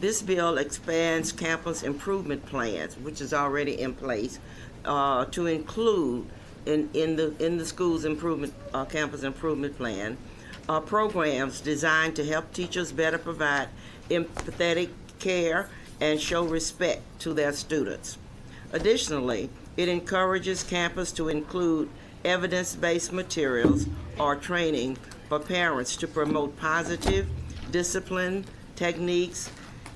This bill expands campus improvement plans, which is already in place, to include in the school's campus improvement plan programs designed to help teachers better provide empathetic care and show respect to their students. Additionally, it encourages campus to include evidence-based materials or training for parents to promote positive discipline techniques,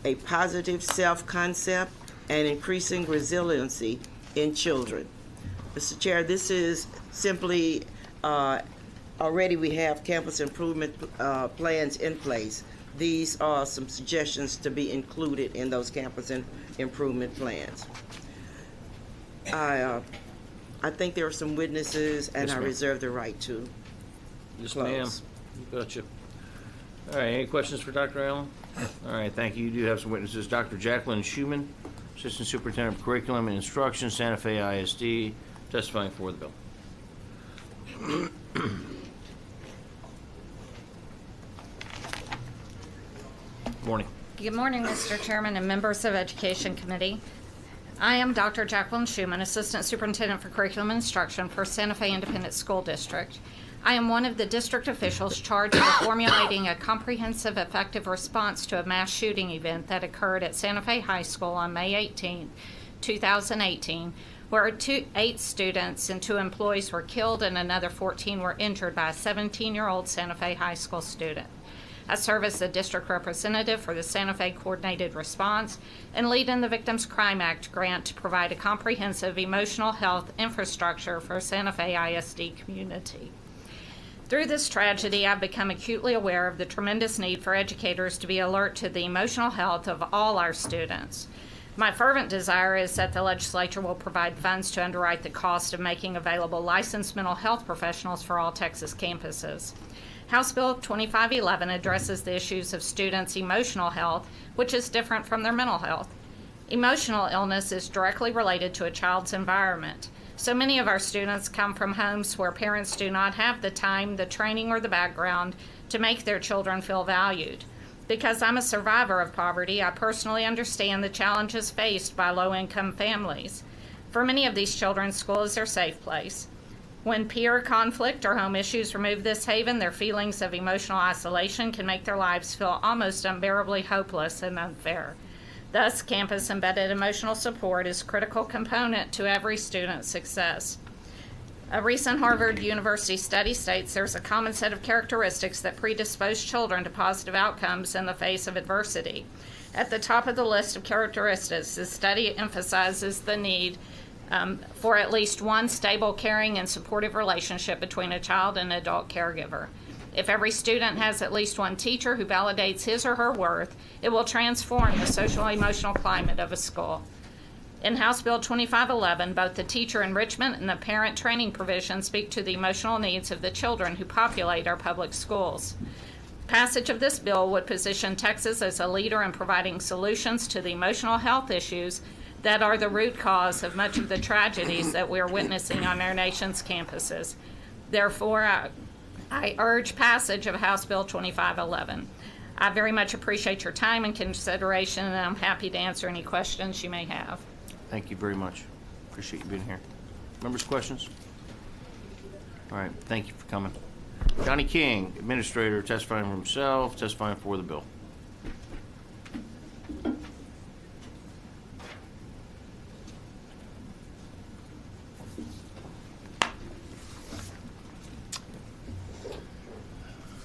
a positive self-concept, and increasing resiliency in children. Mr. Chair, this is simply, already we have campus improvement plans in place. these are some suggestions to be included in those campus improvement plans. I think there are some witnesses, and Yes, I ma'am. reserve the right to Yes, close. ma'am. You betcha. All right, any questions for Dr. Allen? All right, thank you. You do have some witnesses. Dr. Jacqueline Schuman, Assistant Superintendent of Curriculum and Instruction, Santa Fe ISD, testifying for the bill. Morning. Good morning, Mr. Chairman and members of Education Committee. I am Dr. Jacqueline Schuman, Assistant Superintendent for Curriculum and Instruction for Santa Fe Independent School District. I am one of the district officials charged with formulating a comprehensive, effective response to a mass shooting event that occurred at Santa Fe High School on May 18, 2018, where 8 students and 2 employees were killed and another 14 were injured by a 17-year-old Santa Fe High School student. I serve as the district representative for the Santa Fe Coordinated Response and lead in the Victims Crime Act grant to provide a comprehensive emotional health infrastructure for Santa Fe ISD community. Through this tragedy, I've become acutely aware of the tremendous need for educators to be alert to the emotional health of all our students. My fervent desire is that the legislature will provide funds to underwrite the cost of making available licensed mental health professionals for all Texas campuses. House Bill 2511 addresses the issues of students' emotional health, which is different from their mental health. Emotional illness is directly related to a child's environment. So many of our students come from homes where parents do not have the time, the training, or the background to make their children feel valued. Because I'm a survivor of poverty, I personally understand the challenges faced by low-income families. For many of these children, school is their safe place. When peer conflict or home issues remove this haven, their feelings of emotional isolation can make their lives feel almost unbearably hopeless and unfair. Thus, campus-embedded emotional support is a critical component to every student's success. A recent Harvard University study states there's a common set of characteristics that predispose children to positive outcomes in the face of adversity. At the top of the list of characteristics, the study emphasizes the need for at least one stable, caring, and supportive relationship between a child and an adult caregiver. If every student has at least one teacher who validates his or her worth, it will transform the social and emotional climate of a school. In House Bill 2511, both the teacher enrichment and the parent training provisions speak to the emotional needs of the children who populate our public schools. Passage of this bill would position Texas as a leader in providing solutions to the emotional health issues that are the root cause of much of the tragedies that we're witnessing on our nation's campuses. Therefore, I urge passage of House Bill 2511. I very much appreciate your time and consideration, and I'm happy to answer any questions you may have. Thank you very much. Appreciate you being here. Members, questions? All right, thank you for coming. Johnny King, Administrator, testifying for himself, testifying for the bill.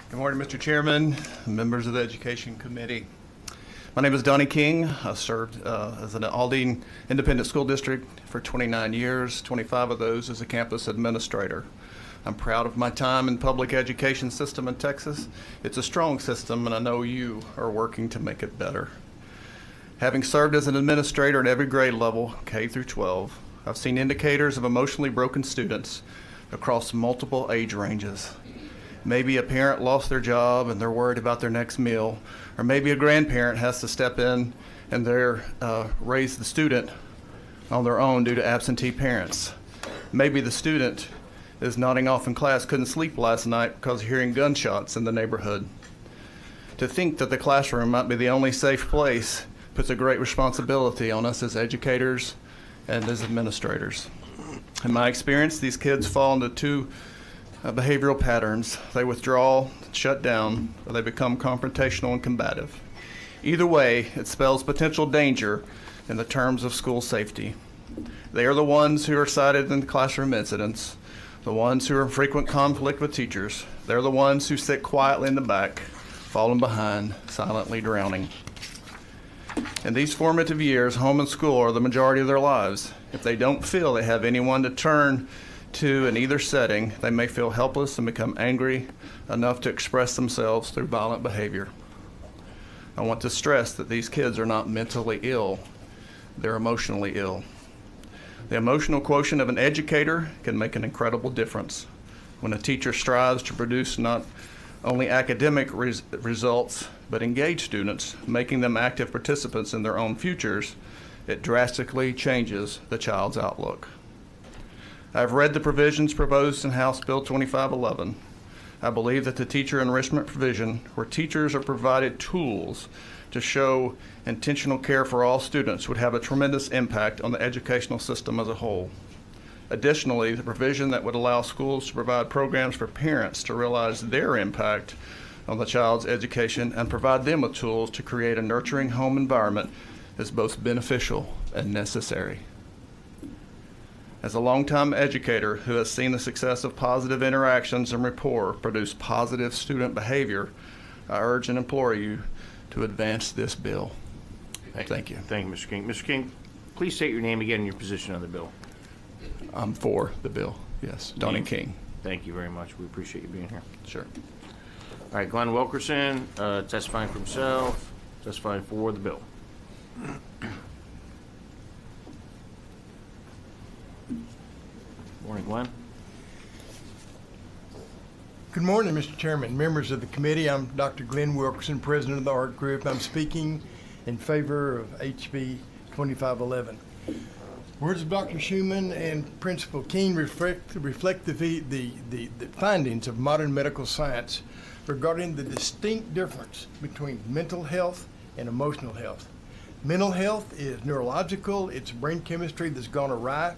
Good morning, Mr. Chairman, members of the Education Committee. My name is Donnie King. I served as an Aldine Independent School District for 29 years, 25 of those as a campus administrator. I'm proud of my time in the public education system in Texas. It's a strong system, and I know you are working to make it better. Having served as an administrator at every grade level, K through 12, I've seen indicators of emotionally broken students across multiple age ranges. Maybe a parent lost their job and they're worried about their next meal, or maybe a grandparent has to step in and they're raise the student on their own due to absentee parents. Maybe the student is nodding off in class, couldn't sleep last night because of hearing gunshots in the neighborhood. To think that the classroom might be the only safe place puts a great responsibility on us as educators and as administrators. In my experience, these kids fall into two behavioral patterns. They withdraw, shut down, or they become confrontational and combative. Either way, it spells potential danger in the terms of school safety. They are the ones who are cited in the classroom incidents, the ones who are in frequent conflict with teachers. They're the ones who sit quietly in the back, falling behind, silently drowning. In these formative years, home and school are the majority of their lives. If they don't feel they have anyone to turn to in either setting, they may feel helpless and become angry enough to express themselves through violent behavior. I want to stress that these kids are not mentally ill, they're emotionally ill. The emotional quotient of an educator can make an incredible difference. When a teacher strives to produce not only academic results, but engage students, making them active participants in their own futures, it drastically changes the child's outlook. I've read the provisions proposed in House Bill 2511. I believe that the teacher enrichment provision, where teachers are provided tools to show intentional care for all students, would have a tremendous impact on the educational system as a whole. Additionally, the provision that would allow schools to provide programs for parents to realize their impact on the child's education and provide them with tools to create a nurturing home environment is both beneficial and necessary. As a longtime educator who has seen the success of positive interactions and rapport produce positive student behavior, I urge and implore you to advance this bill. Thank you. Thank you, Mr. King. Mr. King, please state your name again and your position on the bill. I'm for the bill, yes. Donnie King. Thank you very much. We appreciate you being here. Sure. All right, Glenn Wilkerson, testifying for himself, testifying for the bill. Morning, Glenn. Good morning, Mr. Chairman, members of the committee. I'm Dr. Glenn Wilkerson, president of the ARC Group. I'm speaking in favor of HB 2511. Words of Dr. Schuman and Principal King reflect the findings of modern medical science regarding the distinct difference between mental health and emotional health. Mental health is neurological, it's brain chemistry that's gone awry,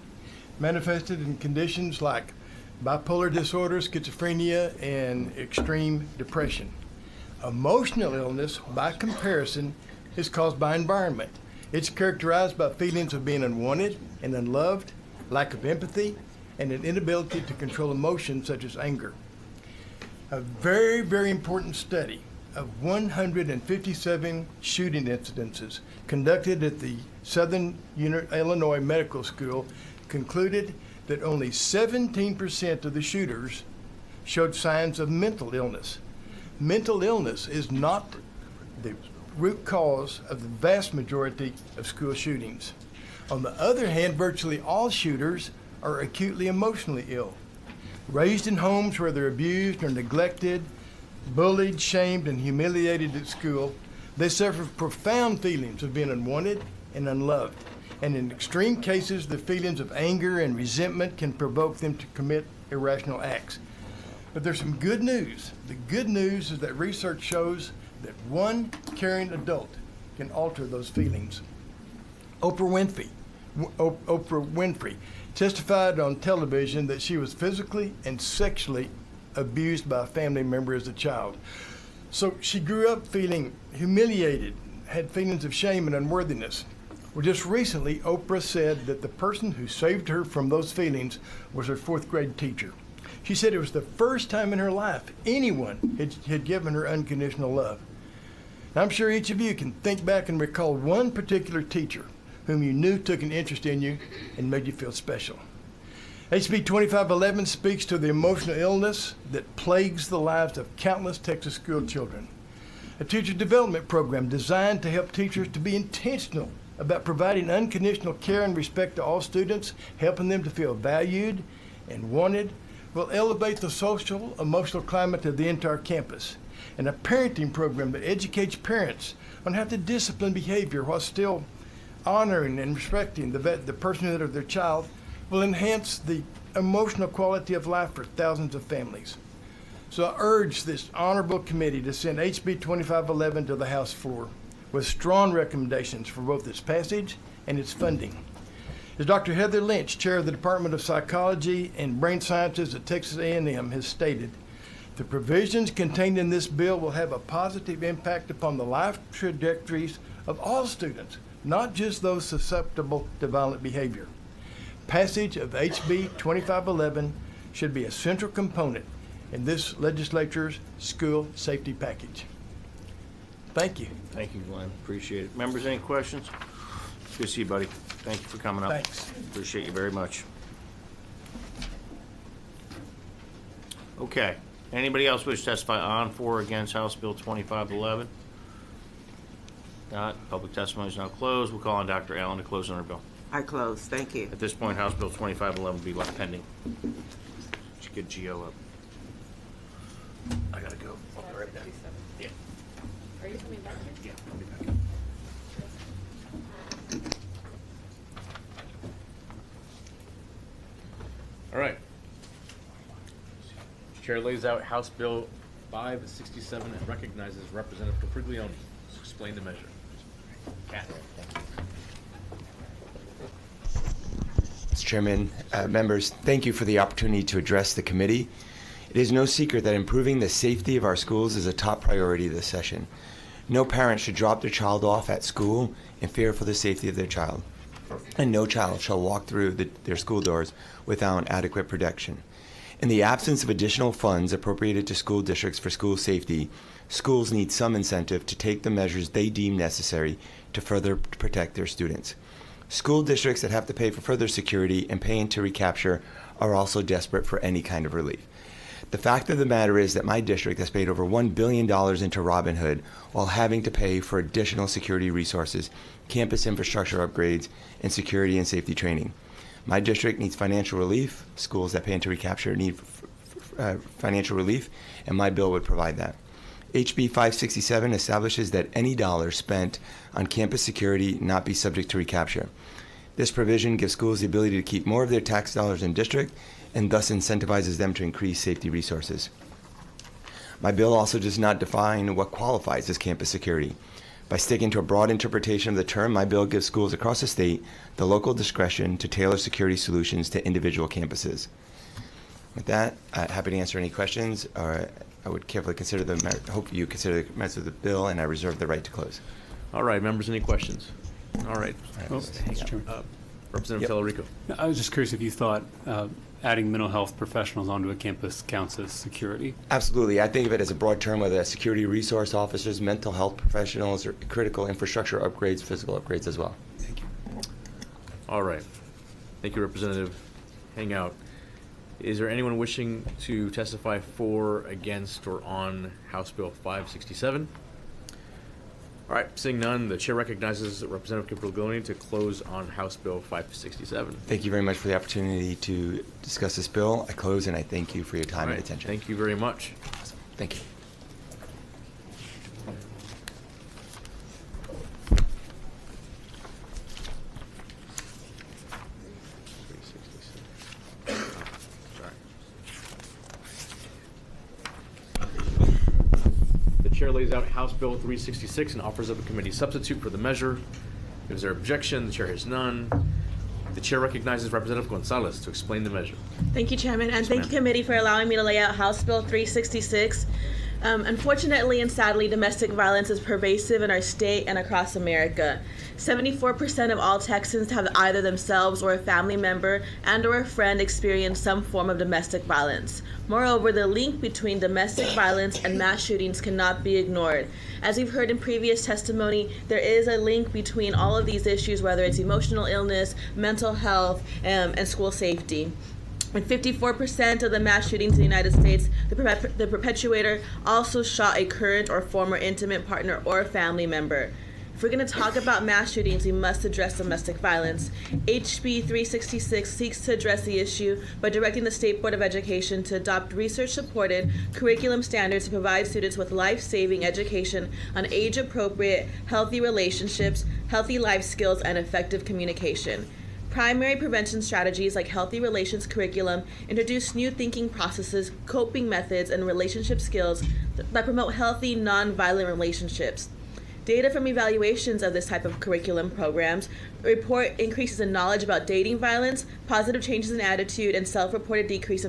manifested in conditions like bipolar disorder, schizophrenia, and extreme depression. Emotional illness, by comparison, is caused by environment. It's characterized by feelings of being unwanted and unloved, lack of empathy, and an inability to control emotions such as anger. A very, very important study of 157 shooting incidences conducted at the Southern Illinois Medical School concluded that only 17% of the shooters showed signs of mental illness. Mental illness is not the root cause of the vast majority of school shootings. On the other hand, virtually all shooters are acutely emotionally ill. Raised in homes where they're abused or neglected, bullied, shamed, and humiliated at school, they suffer profound feelings of being unwanted and unloved. And in extreme cases, the feelings of anger and resentment can provoke them to commit irrational acts. But there's some good news. The good news is that research shows that one caring adult can alter those feelings. Oprah Winfrey testified on television that she was physically and sexually abused by a family member as a child. So she grew up feeling humiliated, had feelings of shame and unworthiness. Well, just recently, Oprah said that the person who saved her from those feelings was her fourth grade teacher. She said it was the first time in her life anyone had given her unconditional love. Now, I'm sure each of you can think back and recall one particular teacher whom you knew took an interest in you and made you feel special. HB 2511 speaks to the emotional illness that plagues the lives of countless Texas school children. A teacher development program designed to help teachers to be intentional about providing unconditional care and respect to all students, helping them to feel valued and wanted, will elevate the social, emotional climate of the entire campus. And a parenting program that educates parents on how to discipline behavior while still honoring and respecting the personhood of their child will enhance the emotional quality of life for thousands of families. So I urge this honorable committee to send HB 2511 to the House floor with strong recommendations for both its passage and its funding. As Dr. Heather Lynch, chair of the Department of Psychology and Brain Sciences at Texas A&M, has stated, the provisions contained in this bill will have a positive impact upon the life trajectories of all students, not just those susceptible to violent behavior. Passage of HB 2511 should be a central component in this legislature's school safety package. Thank you. Thank you, Glenn. Appreciate it. Members, any questions? Good to see you, buddy. Thank you for coming up. Thanks. Appreciate you very much. Okay. Anybody else wish to testify on, for, or against House Bill 2511? Not. Public testimony is now closed. We'll call on Dr. Allen to close on our bill. I close. Thank you. At this point, House Bill 2511 will be left pending. Should get Geo up. I gotta go. I'll be right back. Yeah. Are you coming back here? Yeah, I'll be back. All right. Chair lays out House Bill 567 and recognizes Representative Capriglione to explain the measure. Kat. Mr. Chairman, members, thank you for the opportunity to address the committee. It is no secret that improving the safety of our schools is a top priority this session. No parent should drop their child off at school in fear for the safety of their child. And no child shall walk through their school doors without adequate protection. In the absence of additional funds appropriated to school districts for school safety, schools need some incentive to take the measures they deem necessary to further protect their students. School districts that have to pay for further security and pay into recapture are also desperate for any kind of relief. The fact of the matter is that my district has paid over $1 billion into Robin Hood while having to pay for additional security resources, campus infrastructure upgrades, and security and safety training. My district needs financial relief. Schools that pay into recapture need financial relief, and my bill would provide that. HB 567 establishes that any dollar spent on campus security not be subject to recapture. This provision gives schools the ability to keep more of their tax dollars in district and thus incentivizes them to increase safety resources. My bill also does not define what qualifies as campus security. By sticking to a broad interpretation of the term, my bill gives schools across the state the local discretion to tailor security solutions to individual campuses. With that, I'm happy to answer any questions, or I would carefully consider hope you consider the merits of the bill, and I reserve the right to close. All right, members, any questions? All right. Mr. Chairman. Representative Tellerico. I was just curious if you thought adding mental health professionals onto a campus counts as security. Absolutely. I think of it as a broad term, whether that's security resource officers, mental health professionals, or critical infrastructure upgrades, physical upgrades as well. Thank you. All right. Thank you, Representative Hangout. Is there anyone wishing to testify for, against, or on House Bill 567? All right, seeing none, the chair recognizes Representative Capriglione to close on House Bill 567. Thank you very much for the opportunity to discuss this bill. I close, and I thank you for your time and attention. Thank you very much. Awesome. Thank you. Chair lays out House Bill 366 and offers up a committee substitute for the measure. Is there objection? The chair has none. The chair recognizes Representative Gonzalez to explain the measure. Thank you, Chairman, and thank you, committee, for allowing me to lay out House Bill 366. Unfortunately and sadly, domestic violence is pervasive in our state and across America. 74% of all Texans have either themselves or a family member and or a friend experience some form of domestic violence. Moreover, the link between domestic violence and mass shootings cannot be ignored. As we've heard in previous testimony, there is a link between all of these issues, whether it's emotional illness, mental health, and school safety. And 54% of the mass shootings in the United States, the perpetuator also shot a current or former intimate partner or family member. If we're going to talk about mass shootings, we must address domestic violence. HB 366 seeks to address the issue by directing the State Board of Education to adopt research-supported curriculum standards to provide students with life-saving education on age-appropriate, healthy relationships, healthy life skills, and effective communication. Primary prevention strategies like Healthy Relations curriculum introduce new thinking processes, coping methods, and relationship skills that promote healthy, non-violent relationships. Data from evaluations of this type of curriculum programs report increases in knowledge about dating violence, positive changes in attitude, and self-reported decrease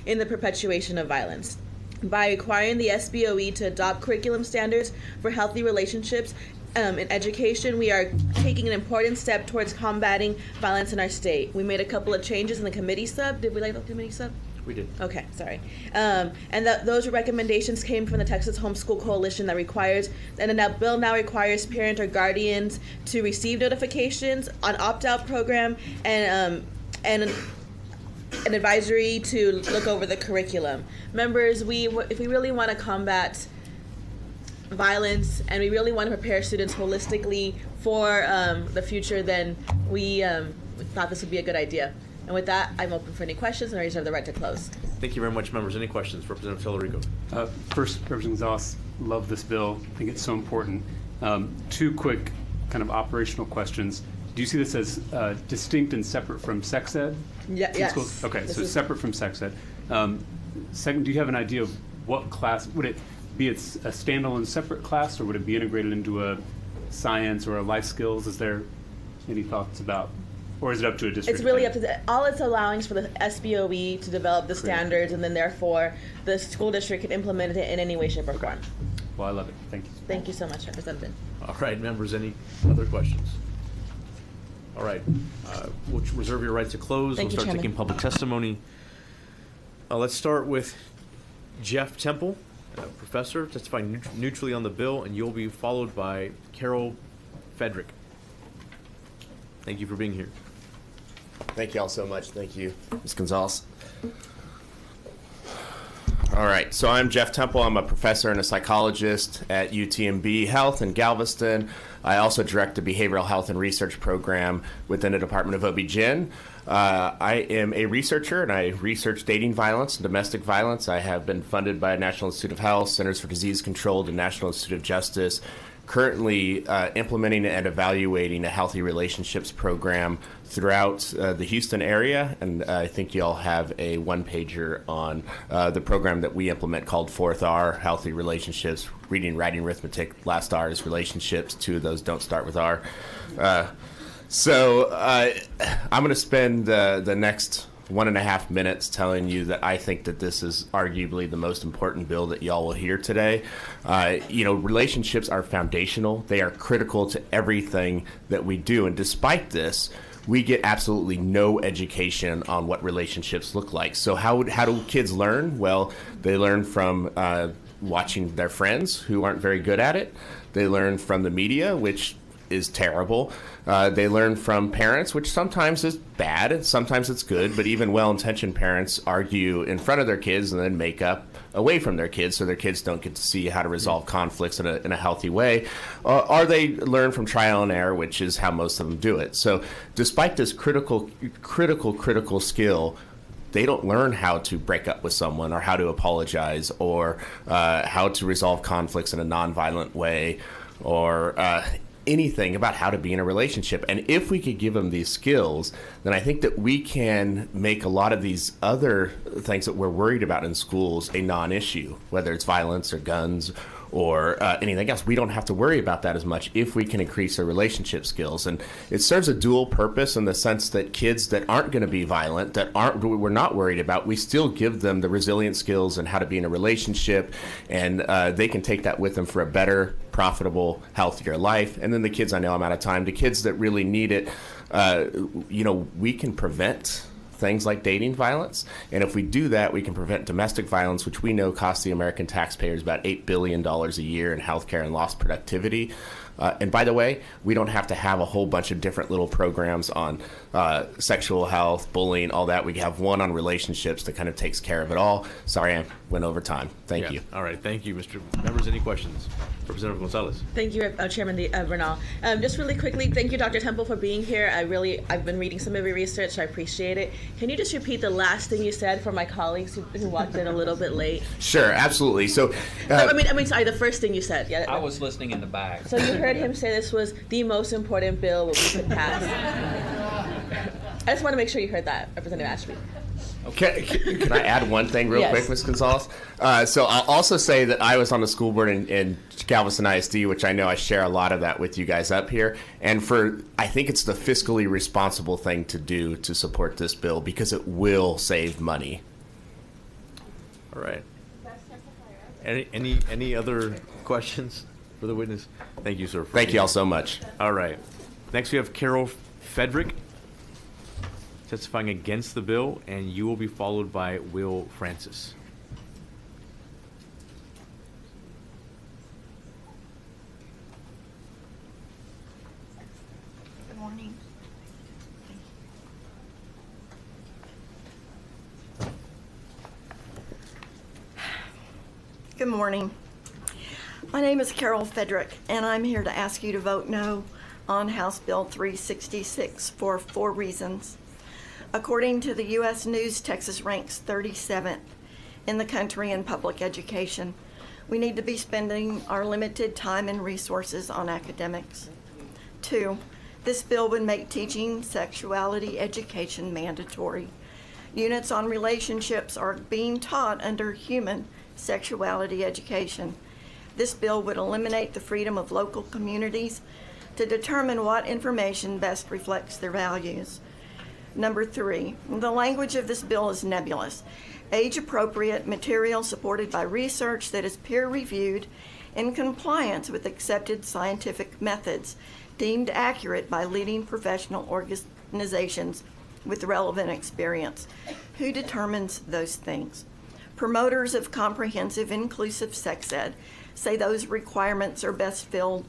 in the perpetuation of violence. By requiring the SBOE to adopt curriculum standards for healthy relationships in education, we are taking an important step towards combating violence in our state. We made a couple of changes in the committee sub. Did we like the committee sub? We did. Okay, sorry. And those recommendations came from the Texas Homeschool Coalition that requires, and the bill now requires parent or guardians to receive notifications on opt-out program and an advisory to look over the curriculum. Members, if we really want to combat violence, and we really want to prepare students holistically for the future, then we thought this would be a good idea. And with that, I'm open for any questions, and I reserve the right to close. Thank you very much, members. Any questions? Representative Tellerico. First, Representative Gonzalez, love this bill. I think it's so important. Two quick kind of operational questions. Do you see this as distinct and separate from sex ed? Yes. Okay, This so is- separate from sex ed. Second, do you have an idea of what class, would it be a standalone separate class, or would it be integrated into a science or a life skills? Is there any thoughts about, or is it up to a district? It's really up to all it's allowing is for the SBOE to develop the Great. standards, and then therefore the school district can implement it in any way, shape, or form. Well, I love it. Thank you. Thank you so much, Representative. All right, members, any other questions? All right, we'll reserve your right to close. Thank We'll you, start Chairman. taking public testimony. Let's start with Jeff Temple, professor, testifying neutrally on the bill, and you'll be followed by Carol Fedrick. Thank you for being here. Thank you all so much. Thank you, Ms. Gonzalez. All right, so I'm Jeff Temple. I'm a professor and a psychologist at UTMB Health in Galveston. I also direct the Behavioral Health and Research Program within the Department of OB-GYN. I am a researcher, and I research dating violence and domestic violence. I have been funded by National Institute of Health, Centers for Disease Control, and National Institute of Justice, currently implementing and evaluating a healthy relationships program throughout the Houston area. And I think you all have a one-pager on the program that we implement called 4th R, Healthy Relationships, Reading, Writing, Arithmetic. Last R is Relationships. 2 of those don't start with R. So I'm going to spend the next 1.5 minutes telling you that I think that this is arguably the most important bill that y'all will hear today. Relationships are foundational. They are critical to everything that we do. And despite this, we get absolutely no education on what relationships look like. So how do kids learn? Well, they learn from watching their friends who aren't very good at it. They learn from the media, which is terrible. They learn from parents, which sometimes is bad and sometimes it's good, but even well-intentioned parents argue in front of their kids and then make up away from their kids, so their kids don't get to see how to resolve conflicts in a healthy way. Or they learn from trial and error, which is how most of them do it. So despite this critical skill, they don't learn how to break up with someone or how to apologize or how to resolve conflicts in a nonviolent way or anything about how to be in a relationship. And if we could give them these skills, then I think that we can make a lot of these other things that we're worried about in schools a non-issue, whether it's violence or guns or anything else. We don't have to worry about that as much if we can increase their relationship skills. And it serves a dual purpose in the sense that kids that aren't going to be violent, we're not worried about, we still give them the resilient skills and how to be in a relationship, and they can take that with them for a better, profitable, healthier life. And then the kids, I know I'm out of time, the kids that really need it, we can prevent things like dating violence. And if we do that, we can prevent domestic violence, which we know costs the American taxpayers about $8 billion a year in healthcare and lost productivity. And by the way, we don't have to have a whole bunch of different little programs on sexual health, bullying, all that. We have one on relationships that kind of takes care of it all. Sorry, I went over time. Thank you. All right, thank you, Mr. Members. Any questions? Representative Gonzalez. Thank you, Chairman Bernal. Just really quickly, thank you, Dr. Temple, for being here. I've been reading some of your research, so I appreciate it. Can you just repeat the last thing you said for my colleagues who walked in a little bit late? Sure, absolutely. So, sorry, the first thing you said. Yeah. I was listening in the back. So you heard him say this was the most important bill we could pass. I just want to make sure you heard that, Representative Ashby. Can I add one thing real Yes. quick, Ms. Gonzalez? So I'll also say that I was on the school board in Galveston ISD, which I know I share a lot of that with you guys up here. And I think it's the fiscally responsible thing to do to support this bill because it will save money. All right. Any other questions for the witness? Thank you, sir. Thank you all so much. All right. Next, we have Carol Fedrick testifying against the bill, and you will be followed by Will Francis. Good morning. Good morning. My name is Carol Fedrick, and I'm here to ask you to vote no on House Bill 366 for 4 reasons. According to the U.S. News, Texas ranks 37th in the country in public education. We need to be spending our limited time and resources on academics. 2, this bill would make teaching sexuality education mandatory. Units on relationships are being taught under human sexuality education. This bill would eliminate the freedom of local communities to determine what information best reflects their values. Number 3, the language of this bill is nebulous. Age-appropriate material supported by research that is peer-reviewed in compliance with accepted scientific methods deemed accurate by leading professional organizations with relevant experience. Who determines those things? Promoters of comprehensive, inclusive sex ed say those requirements are best filled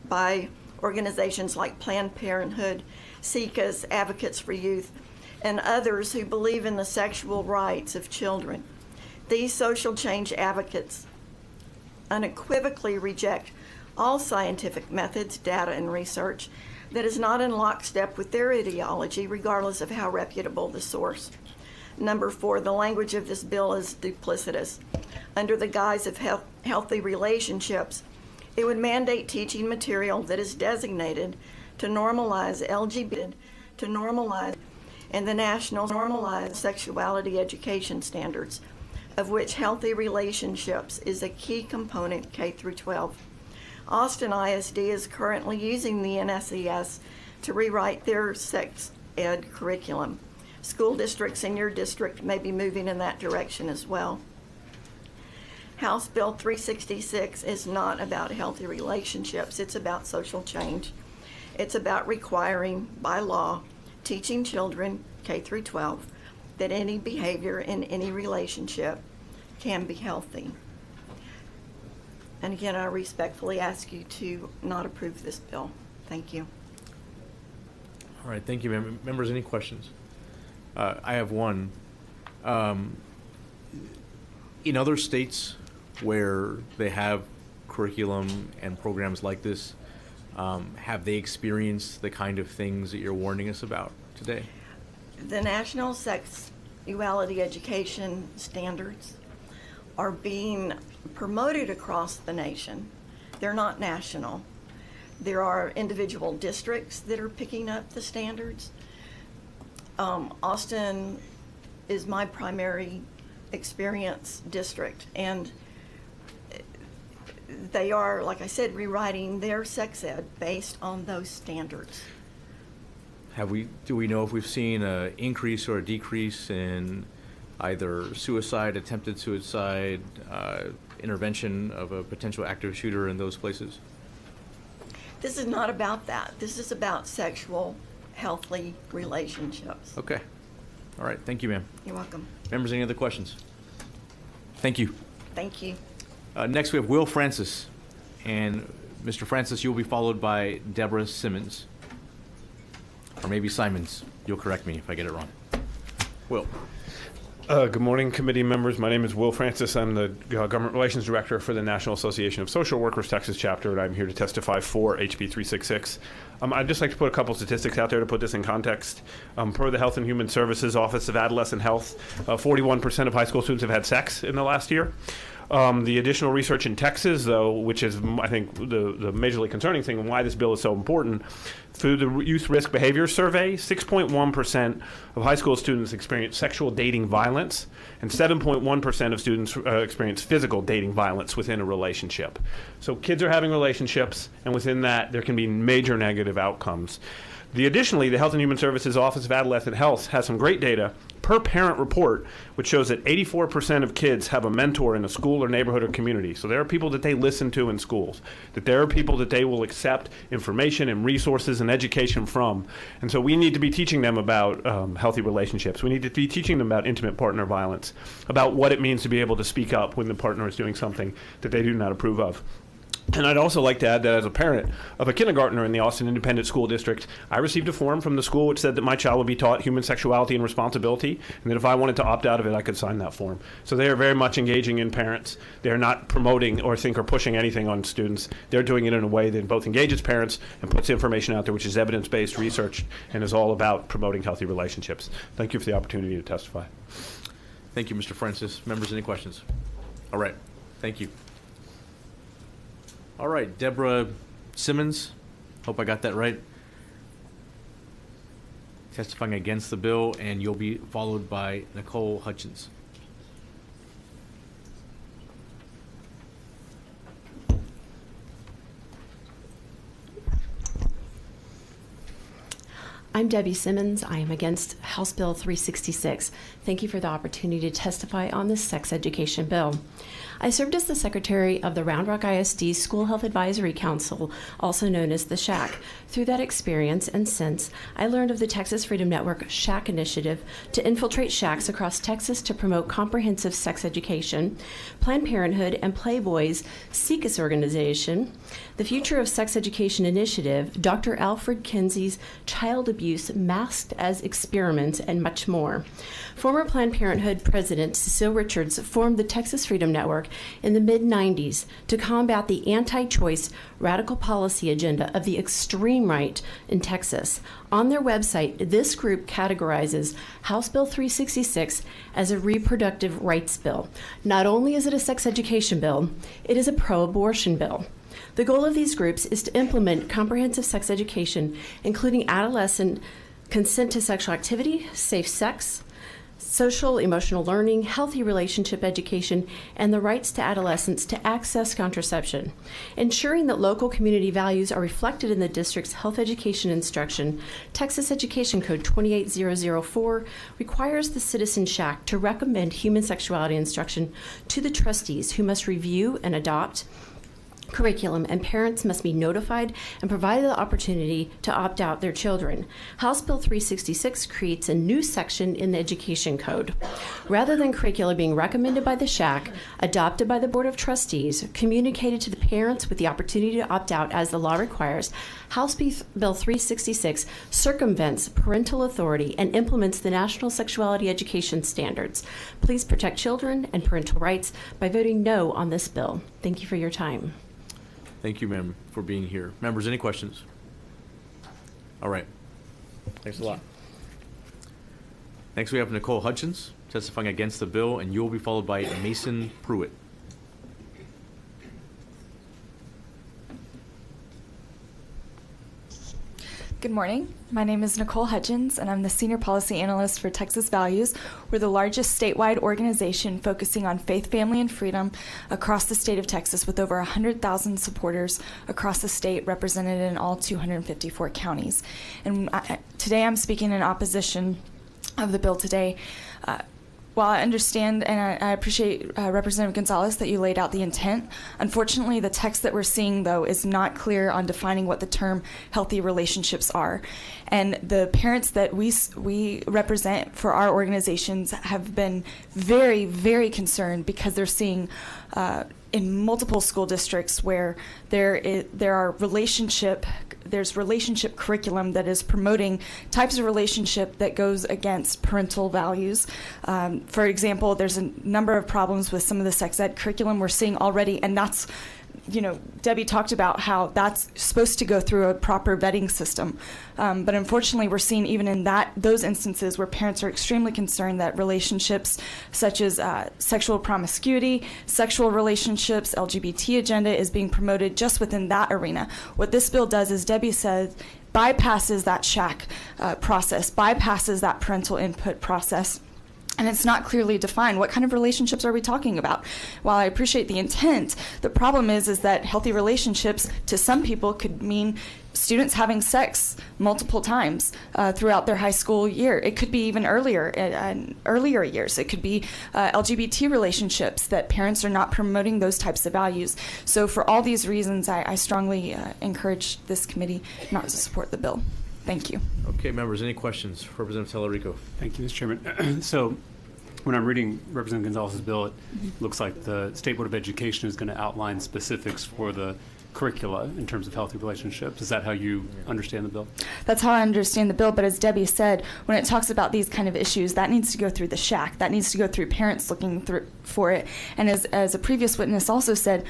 by organizations like Planned Parenthood, SICAs, Advocates for Youth, and others who believe in the sexual rights of children. These social change advocates unequivocally reject all scientific methods, data, and research that is not in lockstep with their ideology, regardless of how reputable the source. Number 4, the language of this bill is duplicitous. Under the guise of healthy relationships, it would mandate teaching material that is designated to normalize LGBT, to normalize, and the national normalized sexuality education standards, of which healthy relationships is a key component K through 12. Austin ISD is currently using the NSES to rewrite their sex ed curriculum. School districts in your district may be moving in that direction as well. House Bill 366 is not about healthy relationships. It's about social change. It's about requiring, by law, teaching children, K through 12, that any behavior in any relationship can be healthy. And again, I respectfully ask you to not approve this bill. Thank you. All right, thank you, members. Any questions? I have one. In other states where they have curriculum and programs like this, have they experienced the kind of things that you're warning us about today? The national sexuality education standards are being promoted across the nation. They're not national. There are individual districts that are picking up the standards. Austin is my primary experience district, and they are, like I said, rewriting their sex ed based on those standards. Do we know if we've seen an increase or a decrease in either suicide, attempted suicide, intervention of a potential active shooter in those places? This is not about that. This is about sexual, healthy relationships. Okay. All right. Thank you, ma'am. You're welcome. Members, any other questions? Thank you. Thank you. Next, we have Will Francis. And Mr. Francis, you'll be followed by Deborah Simmons. Or maybe Simons. You'll correct me if I get it wrong. Will. Good morning, committee members. My name is Will Francis. I'm the Government Relations Director for the National Association of Social Workers Texas chapter, and I'm here to testify for HB 366. I'd just like to put a couple statistics out there to put this in context. Per the Health and Human Services Office of Adolescent Health, 41% of high school students have had sex in the last year. The additional research in Texas, though, which is, I think, the majorly concerning thing and why this bill is so important, through the Youth Risk Behavior Survey, 6.1% of high school students experience sexual dating violence, and 7.1% of students experience physical dating violence within a relationship. So kids are having relationships, and within that, there can be major negative outcomes. Additionally, the Health and Human Services Office of Adolescent Health has some great data per parent report, which shows that 84% of kids have a mentor in a school or neighborhood or community. So there are people that they listen to in schools, that there are people that they will accept information and resources and education from. And so we need to be teaching them about healthy relationships. We need to be teaching them about intimate partner violence, about what it means to be able to speak up when the partner is doing something that they do not approve of. And I'd also like to add that as a parent of a kindergartner in the Austin Independent School District, I received a form from the school which said that my child would be taught human sexuality and responsibility, and that if I wanted to opt out of it, I could sign that form. So they are very much engaging in parents. They are not promoting or pushing anything on students. They're doing it in a way that both engages parents and puts information out there which is evidence-based research and is all about promoting healthy relationships. Thank you for the opportunity to testify. Thank you, Mr. Francis. Members, any questions? All right. Thank you. All right, Deborah Simmons, hope I got that right. Testifying against the bill, and you'll be followed by Nicole Hutchins. I'm Debbie Simmons. I am against House Bill 366. Thank you for the opportunity to testify on this sex education bill. I served as the secretary of the Round Rock ISD School Health Advisory Council, also known as the SHAC. Through that experience and since, I learned of the Texas Freedom Network SHAC initiative to infiltrate SHACs across Texas to promote comprehensive sex education, Planned Parenthood and Playboy's SECUS organization, the Future of Sex Education Initiative, Dr. Alfred Kinsey's child abuse masked as experiments, and much more. Former Planned Parenthood President Cecile Richards formed the Texas Freedom Network in the mid-90s to combat the anti-choice radical policy agenda of the extreme right in Texas. On their website, this group categorizes House Bill 366 as a reproductive rights bill. Not only is it a sex education bill, it is a pro-abortion bill. The goal of these groups is to implement comprehensive sex education, including adolescent consent to sexual activity, safe sex, social emotional learning, healthy relationship education, and the rights to adolescents to access contraception. Ensuring that local community values are reflected in the district's health education instruction, Texas Education Code 28004 requires the Citizen SHAC to recommend human sexuality instruction to the trustees, who must review and adopt curriculum, and parents must be notified and provided the opportunity to opt out their children. House Bill 366 creates a new section in the Education Code. Rather than curricula being recommended by the SHAC, adopted by the Board of Trustees, communicated to the parents with the opportunity to opt out as the law requires, House Bill 366 circumvents parental authority and implements the National Sexuality Education Standards. Please protect children and parental rights by voting no on this bill. Thank you for your time. Thank you, ma'am, for being here. Members, any questions? All right. Thanks a lot. Next, we have Nicole Hutchins testifying against the bill, and you will be followed by Mason Pruitt. Good morning. My name is Nicole Hutchins, and I'm the Senior Policy Analyst for Texas Values. We're the largest statewide organization focusing on faith, family, and freedom across the state of Texas, with over 100,000 supporters across the state, represented in all 254 counties. And today I'm speaking in opposition of the bill today. While I understand and I appreciate Representative Gonzalez that you laid out the intent, unfortunately the text that we're seeing, though, is not clear on defining what the term healthy relationships are. And the parents that we represent for our organizations have been very, very concerned because they're seeing in multiple school districts where there's relationship curriculum that is promoting types of relationship that goes against parental values. For example, there's a number of problems with some of the sex ed curriculum we're seeing already, and that's, Debbie talked about how that's supposed to go through a proper vetting system. But unfortunately, we're seeing even in those instances where parents are extremely concerned that relationships such as sexual promiscuity, sexual relationships, LGBT agenda is being promoted just within that arena. What this bill does, as Debbie said, bypasses that SHAC process, bypasses that parental input process. And it's not clearly defined. What kind of relationships are we talking about? While I appreciate the intent, the problem is that healthy relationships to some people could mean students having sex multiple times throughout their high school year. It could be even earlier years. It could be LGBT relationships that parents are not promoting those types of values. So for all these reasons, I strongly encourage this committee not to support the bill. Thank you. Okay, members, any questions? Representative Tallarico. Thank you, Mr. Chairman. So when I'm reading Representative Gonzalez's bill, it looks like the State Board of Education is going to outline specifics for the curricula in terms of healthy relationships. Is that how you understand the bill? That's how I understand the bill, but as Debbie said, when it talks about these kind of issues, that needs to go through the SHAC. That needs to go through parents looking for it. And as a previous witness also said,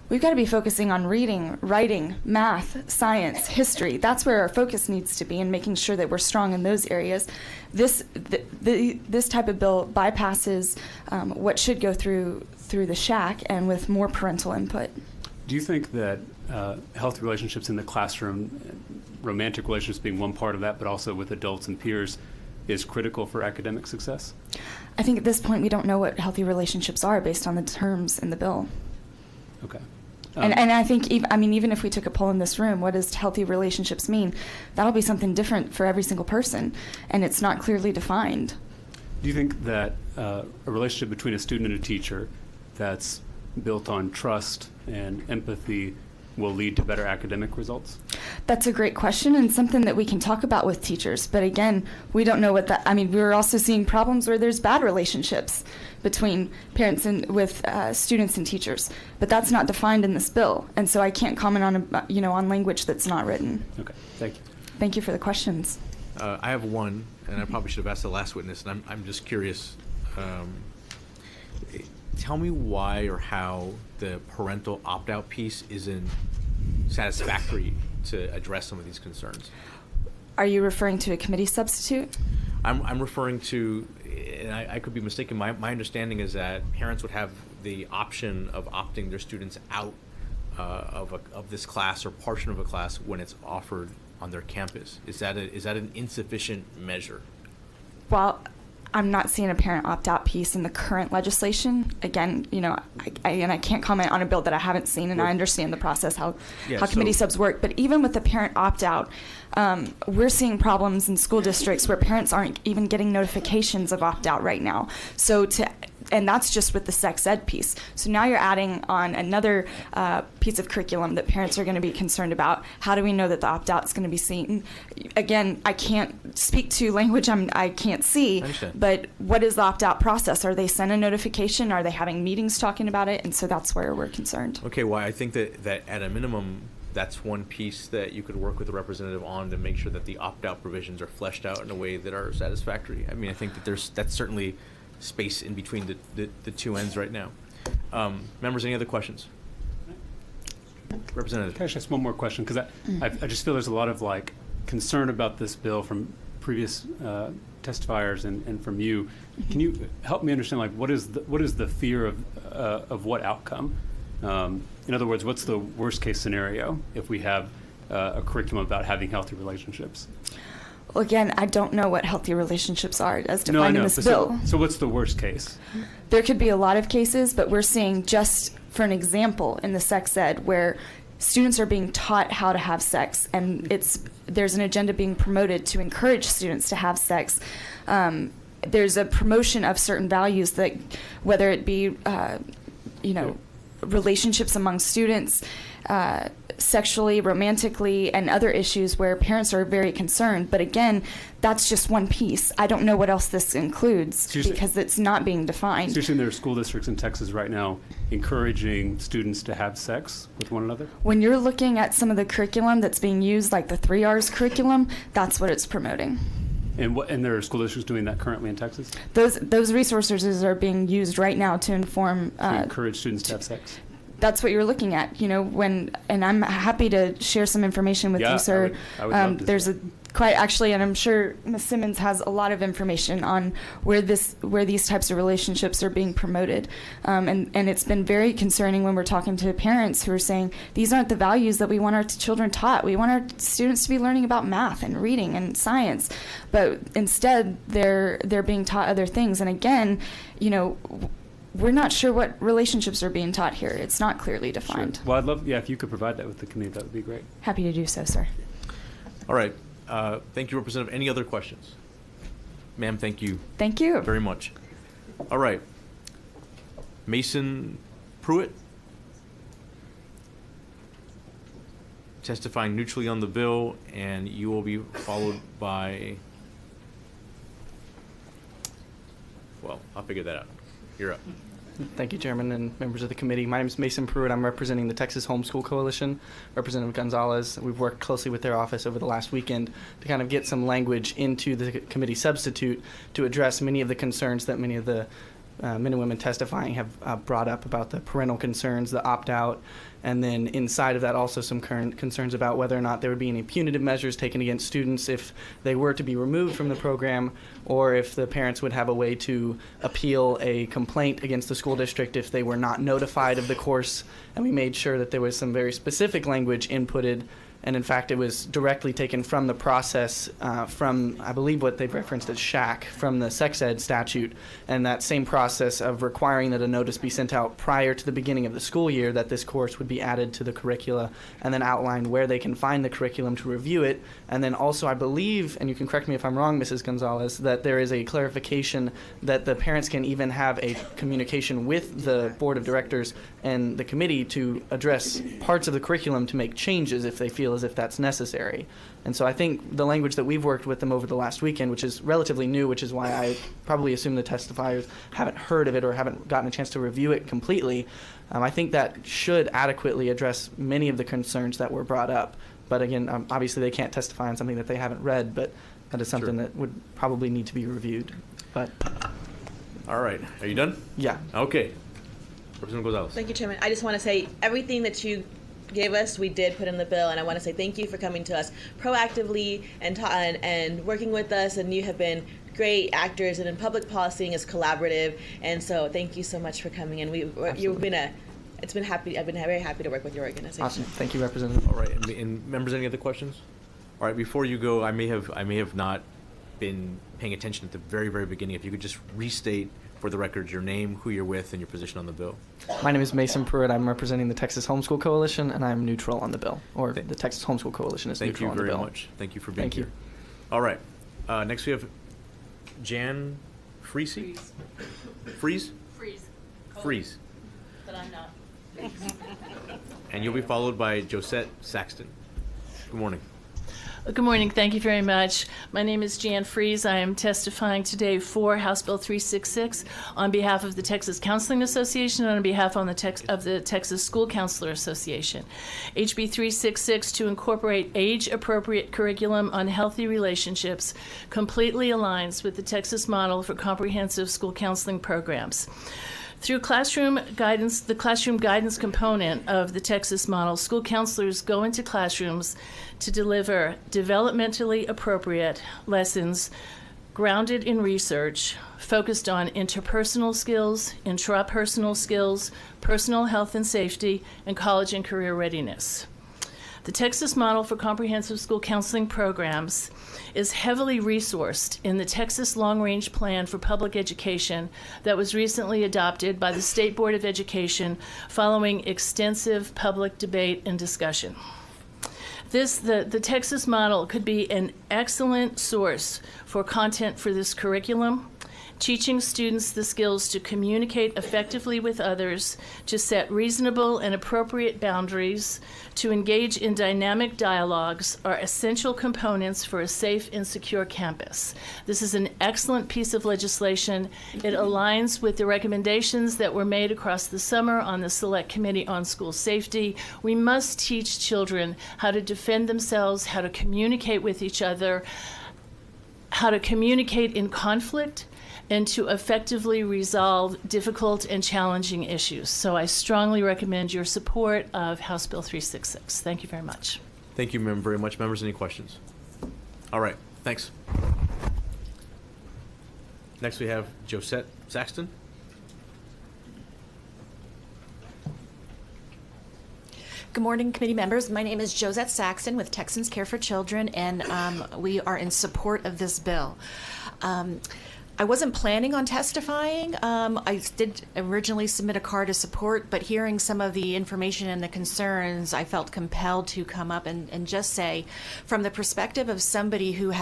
we've got to be focusing on reading, writing, math, science, history. That's where our focus needs to be, and making sure that we're strong in those areas. This type of bill bypasses what should go through the SHAC and with more parental input. Do you think that healthy relationships in the classroom, romantic relationships being one part of that, but also with adults and peers, is critical for academic success? I think at this point we don't know what healthy relationships are based on the terms in the bill. Okay. And I think, even if we took a poll in this room, what does healthy relationships mean? That'll be something different for every single person, and it's not clearly defined. Do you think that a relationship between a student and a teacher that's built on trust and empathy will lead to better academic results? That's a great question, and something that we can talk about with teachers. But again, we don't know what that, we're also seeing problems where there's bad relationships between parents and with students and teachers. But that's not defined in this bill, and so I can't comment on language that's not written. Okay, thank you. Thank you for the questions. I have one, and I probably should have asked the last witness, and I'm just curious. Tell me why or how the parental opt-out piece isn't satisfactory to address some of these concerns. Are you referring to a committee substitute? I'm referring to, and I could be mistaken, my understanding is that parents would have the option of opting their students out of this class or portion of a class when it's offered on their campus. Is that an insufficient measure? Well, I'm not seeing a parent opt-out piece in the current legislation. Again, I can't comment on a bill that I haven't seen, and I understand the process, how committee subs work. But even with the parent opt-out, we're seeing problems in school districts where parents aren't even getting notifications of opt-out right now. And that's just with the sex ed piece. So now you're adding on another piece of curriculum that parents are going to be concerned about. How do we know that the opt-out is going to be seen? Again, I can't speak to language I can't see, but what is the opt-out process? Are they sent a notification? Are they having meetings talking about it? And so that's where we're concerned. Okay, well, I think that at a minimum, that's one piece that you could work with the representative on to make sure that the opt-out provisions are fleshed out in a way that are satisfactory. I think that that's certainly space in between the two ends right now. Members, any other questions? Representative. Can I just ask one more question? Because I just feel there's a lot of concern about this bill from previous testifiers and from you. Can you help me understand what is the fear of what outcome? In other words, what's the worst case scenario if we have a curriculum about having healthy relationships? Well, again, I don't know what healthy relationships are as defined in this bill. So what's the worst case? There could be a lot of cases, but we're seeing, just for an example, in the sex ed where students are being taught how to have sex, and there's an agenda being promoted to encourage students to have sex. There's a promotion of certain values that, whether it be, relationships among students, sexually, romantically, and other issues where parents are very concerned. But again, that's just one piece. I don't know what else this includes because it's not being defined. So you're saying there are school districts in Texas right now encouraging students to have sex with one another? When you're looking at some of the curriculum that's being used, like the 3 R's curriculum, that's what it's promoting. And there are school districts doing that currently in Texas? Those resources are being used right now to inform... to encourage students to have sex? That's what you're looking at, and I'm happy to share some information with you, sir. I would love to. There's and I'm sure Ms. Simmons has a lot of information on where these types of relationships are being promoted, and it's been very concerning when we're talking to parents who are saying these aren't the values that we want our children taught. We want our students to be learning about math and reading and science, but instead they're being taught other things. And again, we're not sure what relationships are being taught here. It's not clearly defined. Sure. Well, I'd love, if you could provide that with the committee, that would be great. Happy to do so, sir. All right. Thank you, Representative. Any other questions? Ma'am, thank you. Thank you. Very much. All right. Mason Pruitt, testifying neutrally on the bill, and you will be followed by, well, I'll figure that out. You're up. Thank you, Chairman and members of the committee. My name is Mason Pruitt. I'm representing the Texas Homeschool Coalition. Representative Gonzalez, we've worked closely with their office over the last weekend to kind of get some language into the committee substitute to address many of the concerns that many of the men and women testifying have brought up about the parental concerns, the opt-out, and then inside of that also some current concerns about whether or not there would be any punitive measures taken against students if they were to be removed from the program, or if the parents would have a way to appeal a complaint against the school district if they were not notified of the course. And we made sure that there was some very specific language inputted. And in fact, it was directly taken from the process from, I believe, what they've referenced as SHAC, from the sex ed statute, and that same process of requiring that a notice be sent out prior to the beginning of the school year that this course would be added to the curricula, and then outline where they can find the curriculum to review it. And then also, I believe, and you can correct me if I'm wrong, Mrs. Gonzalez, that there is a clarification that the parents can even have a communication with the board of directors and the committee to address parts of the curriculum to make changes if they feel as if that's necessary. And so I think the language that we've worked with them over the last weekend, which is relatively new, which is why I probably assume the testifiers haven't heard of it or haven't gotten a chance to review it completely, I think that should adequately address many of the concerns that were brought up. But again, obviously they can't testify on something that they haven't read, but that is something that would probably need to be reviewed. But all right, are you done? Yeah. Okay. Representative Gonzalez. Thank you, Chairman. I just want to say everything that you gave us, we did put in the bill, and I want to say thank you for coming to us proactively and working with us, and you have been great actors, and in public policy is collaborative, and so thank you so much for coming in. I've been very happy to work with your organization. Awesome. Thank you, Representative. All right, and members, any other questions? All right, before you go, I may have not been paying attention at the very, very beginning. If you could just restate for the record your name, who you're with, and your position on the bill. My name is Mason Pruitt. I'm representing the Texas Homeschool Coalition, and I'm neutral on the bill, or the Texas Homeschool Coalition is neutral on the bill. Thank you very much. Thank you for being here. Thank you. All right. Next we have Jan Freese. Freeze? Freeze. But I'm not. And you'll be followed by Josette Saxton. Good morning. Good morning. Thank you very much. My name is Jan Freese. I am testifying today for House Bill 366 on behalf of the Texas Counseling Association and on behalf of the Texas School Counselor Association. HB 366 to incorporate age-appropriate curriculum on healthy relationships completely aligns with the Texas model for comprehensive school counseling programs. Through classroom guidance, the classroom guidance component of the Texas model, school counselors go into classrooms to deliver developmentally appropriate lessons grounded in research, focused on interpersonal skills, intrapersonal skills, personal health and safety, and college and career readiness. The Texas model for comprehensive school counseling programs is heavily resourced in the Texas Long Range Plan for Public Education that was recently adopted by the State Board of Education following extensive public debate and discussion. The Texas model could be an excellent source for content for this curriculum, teaching students the skills to communicate effectively with others, to set reasonable and appropriate boundaries, to engage in dynamic dialogues are essential components for a safe and secure campus. This is an excellent piece of legislation. It aligns with the recommendations that were made across the summer on the Select Committee on School Safety. We must teach children how to defend themselves, how to communicate with each other, how to communicate in conflict, and to effectively resolve difficult and challenging issues. So I strongly recommend your support of House Bill 366. Thank you very much. Thank you, very much. Members, any questions? All right, thanks. Next we have Josette Saxton. Good morning, committee members. My name is Josette Saxton with Texans Care for Children, and we are in support of this bill. I wasn't planning on testifying. I did originally submit a card of support, but hearing some of the information and the concerns, I felt compelled to come up and just say, from the perspective of somebody who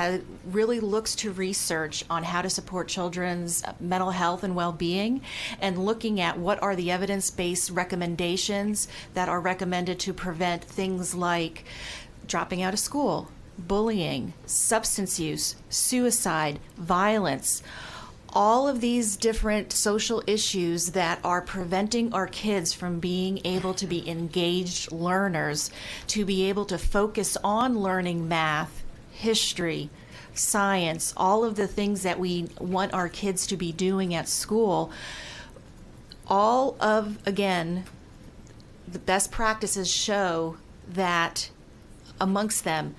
really looks to research on how to support children's mental health and well-being, and looking at what are the evidence-based recommendations that are recommended to prevent things like dropping out of school, bullying, substance use, suicide, violence. all of these different social issues that are preventing our kids from being able to be engaged learners, to be able to focus on learning math, history, science, all of the things that we want our kids to be doing at school. All of, again, the best practices show that amongst them,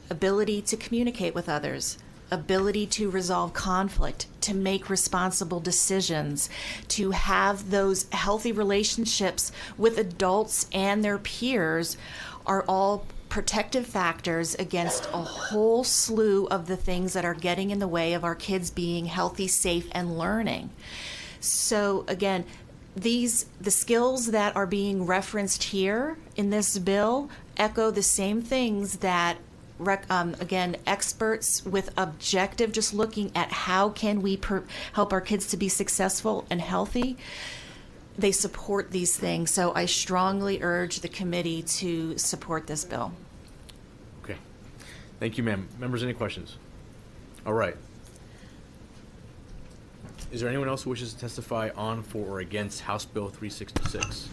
ability to communicate with others, ability to resolve conflict, to make responsible decisions, to have those healthy relationships with adults and their peers are all protective factors against a whole slew of the things that are getting in the way of our kids being healthy, safe, and learning. So again, the skills that are being referenced here in this bill echo the same things that again, experts with objective, just looking at how can we help our kids to be successful and healthy, they support these things. So I strongly urge the committee to support this bill. Okay. Thank you, ma'am. Members, any questions? All right. Is there anyone else who wishes to testify on, for, or against House Bill 366?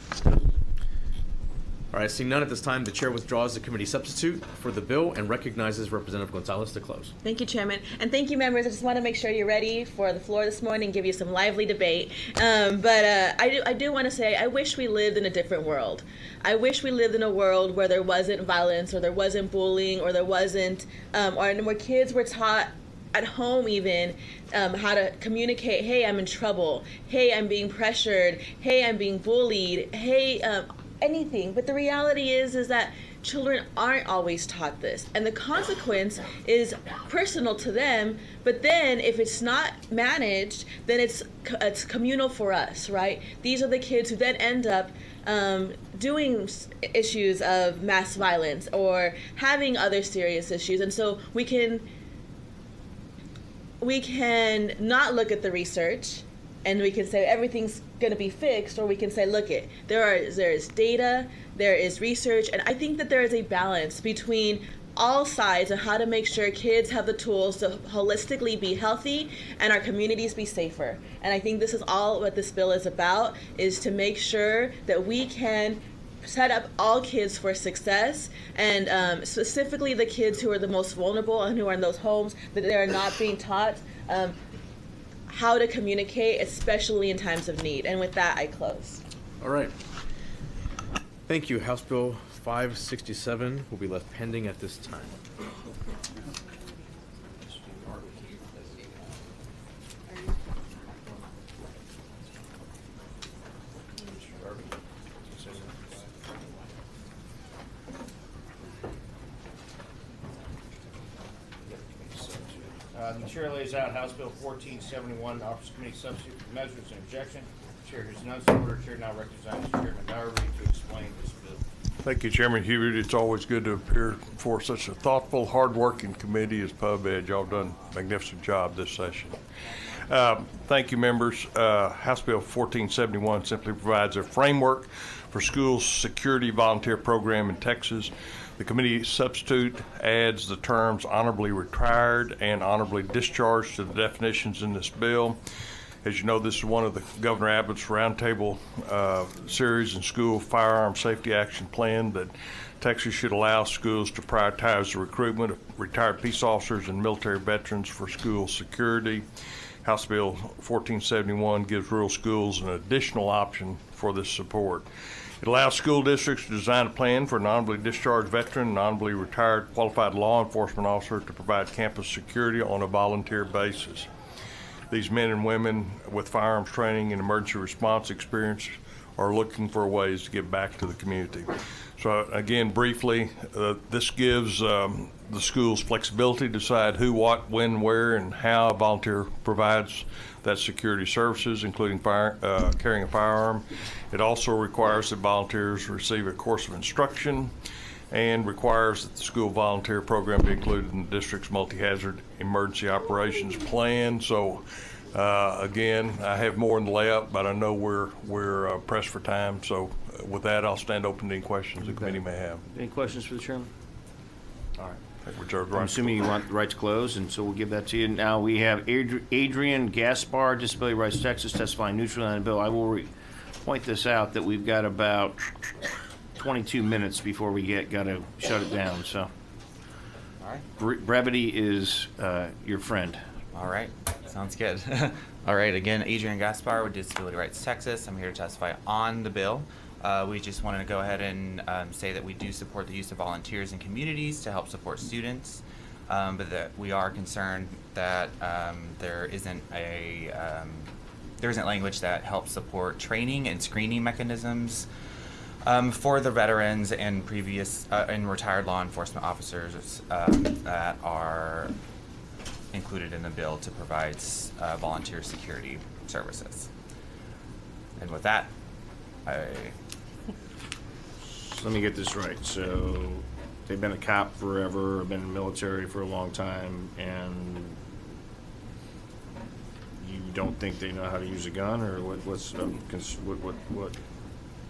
All right, seeing none at this time, the chair withdraws the committee substitute for the bill and recognizes Representative Gonzalez to close. Thank you, Chairman. And thank you, members. I just want to make sure you're ready for the floor this morning and give you some lively debate. I do want to say I wish we lived in a different world. I wish we lived in a world where there wasn't violence, or there wasn't bullying, or there wasn't, or where kids were taught at home even how to communicate, hey, I'm in trouble, hey, I'm being pressured, hey, I'm being bullied, hey, anything. But the reality is that children aren't always taught this, and the consequence is personal to them. But then if it's not managed, then it's communal for us, right? These are the kids who then end up doing issues of mass violence or having other serious issues. And so we can not look at the research and we can say everything's going to be fixed, or we can say, look, there is data, there is research, and I think that there is a balance between all sides of how to make sure kids have the tools to holistically be healthy and our communities be safer. And I think this is all what this bill is about, is to make sure that we can set up all kids for success, and specifically the kids who are the most vulnerable and who are in those homes that they are not being taught how to communicate, especially in times of need. And with that, I close. All right. Thank you. House Bill 567 will be left pending at this time. The chair lays out House Bill 1471, Office Committee Substitute for Measures and Objection. Chair hears none, so ordered. Chair now recognizes Chairman Dougherty to explain this bill. Thank you, Chairman Hubert. It's always good to appear before such a thoughtful, hard-working committee as PubEd. Y'all done a magnificent job this session. Thank you, members. House Bill 1471 simply provides a framework for school security volunteer program in Texas. The committee substitute adds the terms honorably retired and honorably discharged to the definitions in this bill. As you know, this is one of the Governor Abbott's roundtable series and school firearm safety action plan that Texas should allow schools to prioritize the recruitment of retired peace officers and military veterans for school security. House Bill 1471 gives rural schools an additional option for this support. It allows school districts to design a plan for an honorably discharged veteran and honorably retired qualified law enforcement officer to provide campus security on a volunteer basis. These men and women with firearms training and emergency response experience are looking for ways to give back to the community. So again, briefly, this gives the schools flexibility to decide who, what, when, where, and how a volunteer provides that security services, including carrying a firearm. It also requires that volunteers receive a course of instruction and requires that the school volunteer program be included in the district's multi-hazard emergency operations plan. So again, I have more in the layout, but I know we're pressed for time. So with that, I'll stand open to any questions the committee may have. Any questions for the chairman? All right. Reserve the I'm right to assuming you want the right to close, and so we'll give that to you. Now we have Adrian Gaspar, Disability Rights Texas, testifying neutrally on the bill. I will point this out that we've got about 22 minutes before we got to shut it down. So, all right. Brevity is your friend. All right, sounds good. All right, again, Adrian Gaspar with Disability Rights Texas. I'm here to testify on the bill. We just wanted to go ahead and say that we do support the use of volunteers in communities to help support students, but that we are concerned that there isn't language that helps support training and screening mechanisms for the veterans and previous and retired law enforcement officers that are included in the bill to provide volunteer security services. And with that, Let me get this right. So they've been a cop forever, been in the military for a long time, and you don't think they know how to use a gun, or what?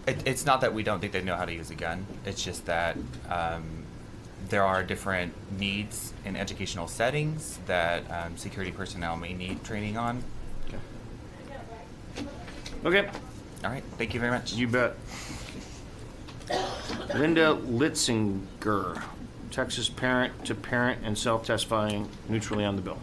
It's not that we don't think they know how to use a gun. It's just that there are different needs in educational settings that security personnel may need training on. Okay. All right. Thank you very much. You bet. Linda Litzinger, Texas parent to parent and self-testifying neutrally on the bill.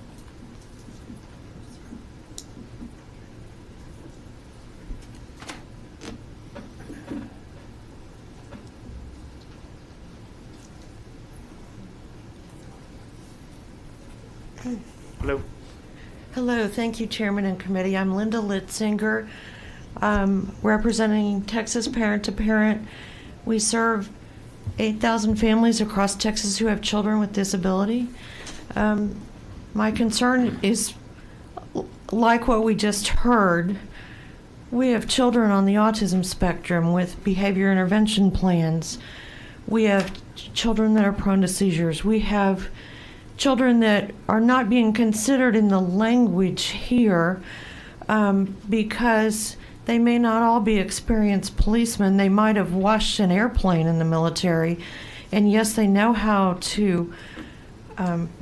Hello. Hello, thank you, Chairman and Committee. I'm Linda Litzinger, representing Texas Parent to Parent. We serve 8,000 families across Texas who have children with disability. My concern is, like what we just heard, we have children on the autism spectrum with behavior intervention plans. We have children that are prone to seizures. We have children that are not being considered in the language here because they may not all be experienced policemen. They might have washed an airplane in the military, and yes, they know how to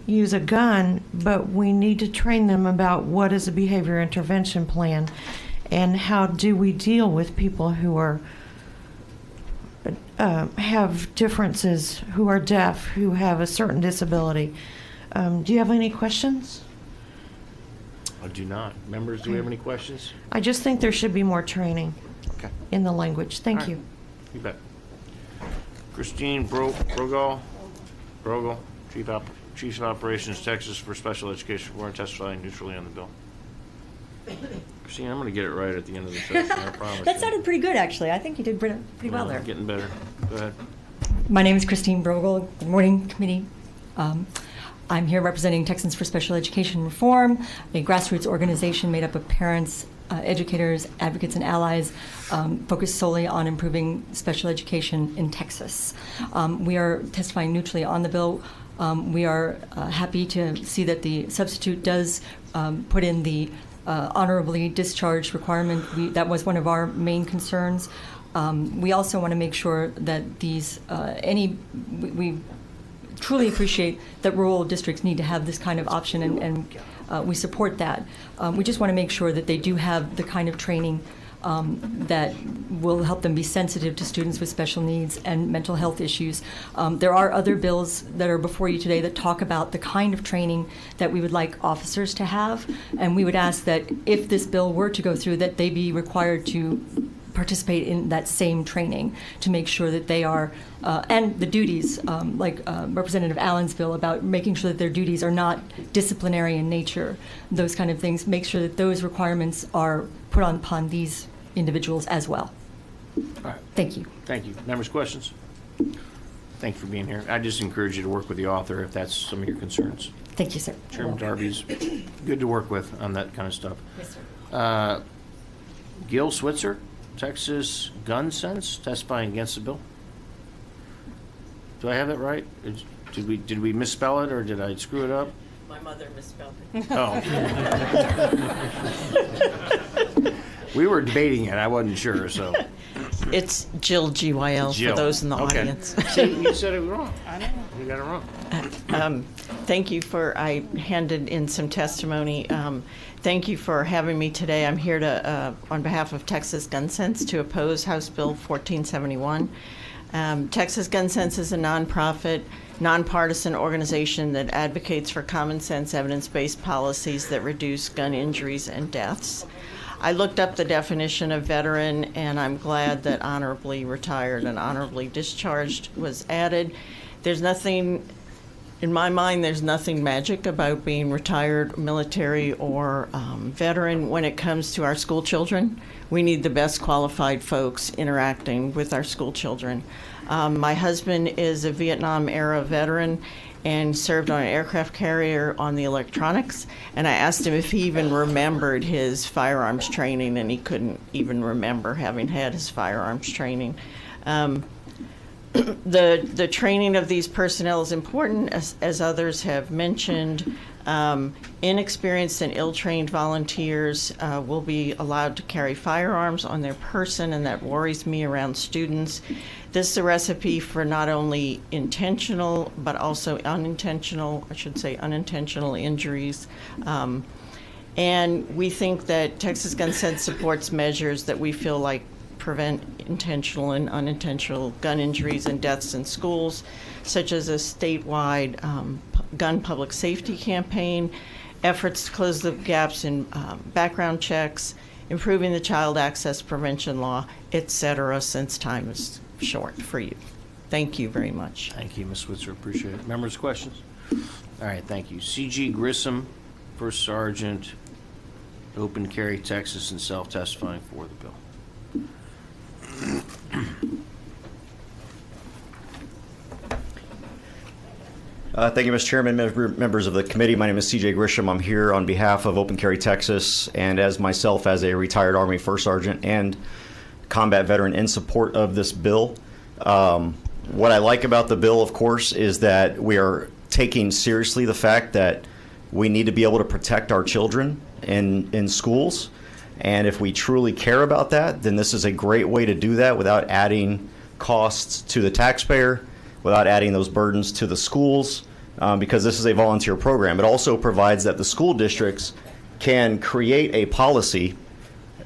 use a gun, but we need to train them about what is a behavior intervention plan and how do we deal with people who are have differences, who are deaf, who have a certain disability. Do you have any questions? I do not. Members, do we have any questions? I just think there should be more training in the language. Thank you. You bet. Christine Brogel, Chief of Operations, Texas for Special Education, for testifying neutrally on the bill. Christine, I'm going to get it right at the end of the session, I promise. That sounded pretty good, actually. I think you did pretty well there. Getting better. Go ahead. My name is Christine Brogel. Good morning, committee. I'm here representing Texans for Special Education Reform, a grassroots organization made up of parents, educators, advocates, and allies focused solely on improving special education in Texas. We are testifying neutrally on the bill. We are happy to see that the substitute does put in the honorably discharged requirement. That was one of our main concerns. We also want to make sure that these, we truly appreciate that rural districts need to have this kind of option, and we support that. We just want to make sure that they do have the kind of training that will help them be sensitive to students with special needs and mental health issues. There are other bills that are before you today that talk about the kind of training that we would like officers to have, and we would ask that if this bill were to go through, that they be required to participate in that same training to make sure that they are, and the duties, like Representative Allen's bill about making sure that their duties are not disciplinary in nature, those kind of things, make sure that those requirements are put upon these individuals as well. All right. Thank you. Thank you. Members, questions? Thank you for being here. I just encourage you to work with the author if that's some of your concerns. Thank you, sir. Chairman Darby's good to work with on that kind of stuff. Yes, sir. Gil Switzer, Texas Gun Sense, testifying against the bill. Do I have that right? Did we misspell it, or did I screw it up? My mother misspelled it. Oh. We were debating it. I wasn't sure, so. It's Jill, GYL, Jill. for those in the Okay. audience. See, you said it wrong. I know. You got it wrong. Thank you I handed in some testimony. Thank you for having me today. I'm here to, on behalf of Texas Gun Sense, to oppose House Bill 1471. Texas Gun Sense is a nonprofit, nonpartisan organization that advocates for common sense, evidence-based policies that reduce gun injuries and deaths. I looked up the definition of veteran, and I'm glad that honorably retired and honorably discharged was added. There's nothing, in my mind, there's nothing magic about being retired military or veteran when it comes to our school children. We need the best qualified folks interacting with our school children. My husband is a Vietnam-era veteran and served on an aircraft carrier on the electronics, and I asked him if he even remembered his firearms training, and he couldn't even remember having had his firearms training. The training of these personnel is important, as others have mentioned. Inexperienced and ill-trained volunteers will be allowed to carry firearms on their person, and that worries me around students. This is a recipe for not only intentional, but also unintentional injuries. And we think that Texas Gun Sense supports measures that we feel like prevent intentional and unintentional gun injuries and deaths in schools, such as a statewide gun public safety campaign, efforts to close the gaps in background checks, improving the child access prevention law, etc., since time is short for you. Thank you very much. Thank you, Ms. Switzer. Appreciate it. Members, questions? All right, thank you. C.G. Grissom, First Sergeant, Open Carry, Texas, and self-testifying for the bill. Thank you, Mr. Chairman, members of the committee. My name is C.J. Grisham. I'm here on behalf of Open Carry Texas, and as a retired Army First Sergeant and combat veteran in support of this bill. What I like about the bill, of course, is that we are taking seriously the fact that we need to be able to protect our children in schools. And if we truly care about that, then this is a great way to do that without adding costs to the taxpayer, without adding those burdens to the schools, because this is a volunteer program. It also provides that the school districts can create a policy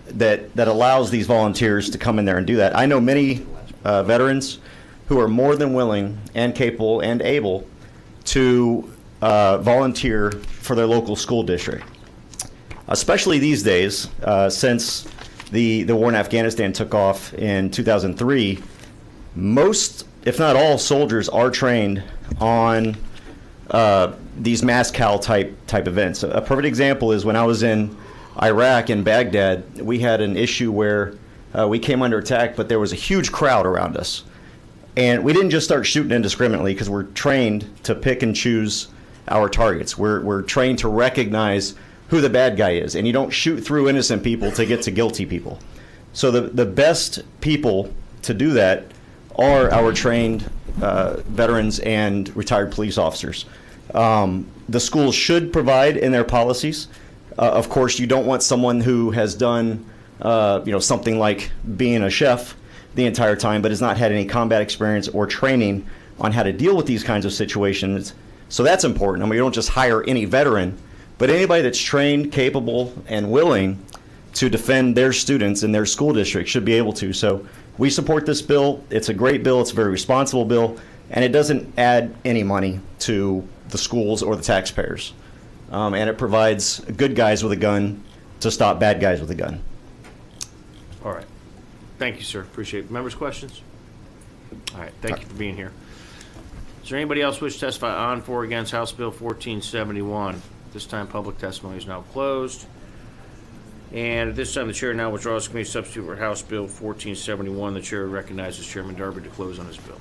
that allows these volunteers to come in there and do that. I know many veterans who are more than willing and capable and able to volunteer for their local school district. Especially these days, since the war in Afghanistan took off in 2003, most, if not all, soldiers are trained on these mass cal type events. A perfect example is when I was in Iraq, in Baghdad, we had an issue where we came under attack, but there was a huge crowd around us. And we didn't just start shooting indiscriminately, because we're trained to pick and choose our targets. We're trained to recognize who the bad guy is, and you don't shoot through innocent people to get to guilty people. So the best people to do that are our trained veterans and retired police officers. The schools should provide in their policies. Of course, you don't want someone who has done something like being a chef the entire time, but has not had any combat experience or training on how to deal with these kinds of situations. So that's important. I mean, you don't just hire any veteran, but anybody that's trained, capable, and willing to defend their students in their school district should be able to. So we support this bill. It's a great bill. It's a very responsible bill, and it doesn't add any money to the schools or the taxpayers. And it provides good guys with a gun to stop bad guys with a gun. All right. Thank you, sir. Appreciate it. Members, questions? All right. Thank you for being here. Is there anybody else wish to testify on, for, or against House Bill 1471? This time, public testimony is now closed. And at this time, the chair now withdraws committee substitute for House Bill 1471. The chair recognizes Chairman Darby to close on his bill.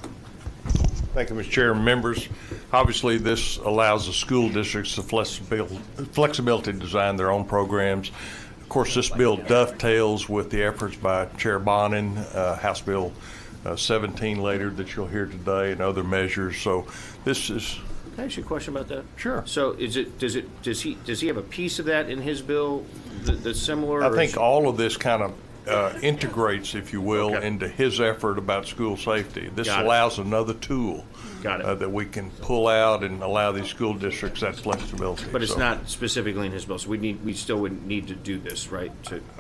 Thank you, Mr. Chair. Members, obviously this allows the school districts the flexibility to design their own programs. Of course, this bill dovetails with the efforts by Chair Bonin, House Bill 17 later that you'll hear today, and other measures. So this is. Can I ask you a question about that? Sure. So does he have a piece of that in his bill that's similar? I think all of this kind of integrates, if you will, into his effort about school safety. This Got it. allows another tool Got it. that we can pull out and allow these school districts that flexibility. But it's So not specifically in his bill, so we still would need to do this, right?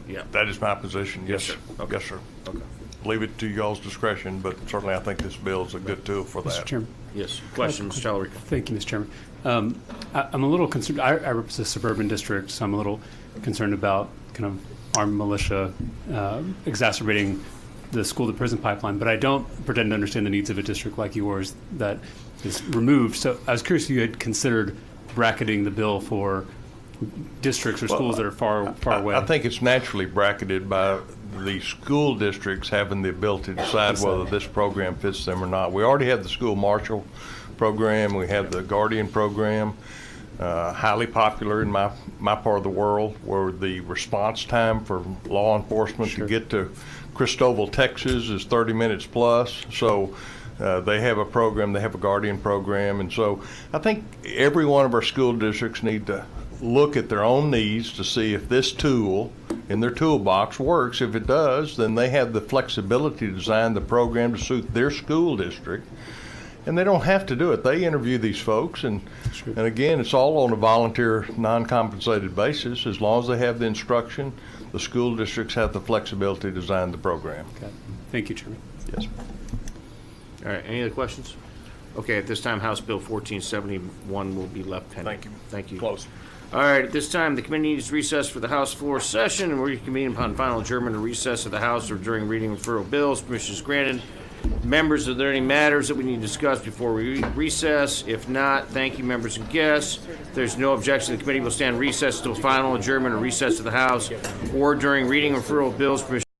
Yeah. That is my position, yes, sir. Okay. Yes, sir. Okay. Leave it to y'all's discretion, but certainly I think this bill is a good tool for that. Mr. Chairman. Yes. Question, Mr. Talerico. Thank you, Mr. Chairman. I'm a little concerned. I represent a suburban district, so I'm a little concerned about kind of armed militia exacerbating the school-to-prison pipeline. But I don't pretend to understand the needs of a district like yours that is removed. So I was curious if you had considered bracketing the bill for districts or schools that are far away. I think it's naturally bracketed by the school districts having the ability to decide whether this program fits them or not. We already have the school marshal program. We have the guardian program, highly popular in my part of the world, where the response time for law enforcement to get to Christoval, Texas is 30 minutes plus. So they have a program, they have a guardian program. And so I think every one of our school districts need to look at their own needs to see if this tool in their toolbox works. If it does, then they have the flexibility to design the program to suit their school district. And they don't have to do it. They interview these folks, and again, it's all on a volunteer, non-compensated basis. As long as they have the instruction, the school districts have the flexibility to design the program. Okay. Thank you, Chairman. Yes. All right, any other questions? Okay, at this time, House Bill 1471 will be left pending. Thank you. Thank you. Close. All right, at this time, the committee needs recess for the House floor session, and we're reconvening upon final adjournment and recess of the House or during reading referral bills. Permission is granted. Members, are there any matters that we need to discuss before we recess? If not, thank you, members and guests. If there's no objection, the committee will stand recess until final adjournment or recess of the House or during reading referral bills. Permission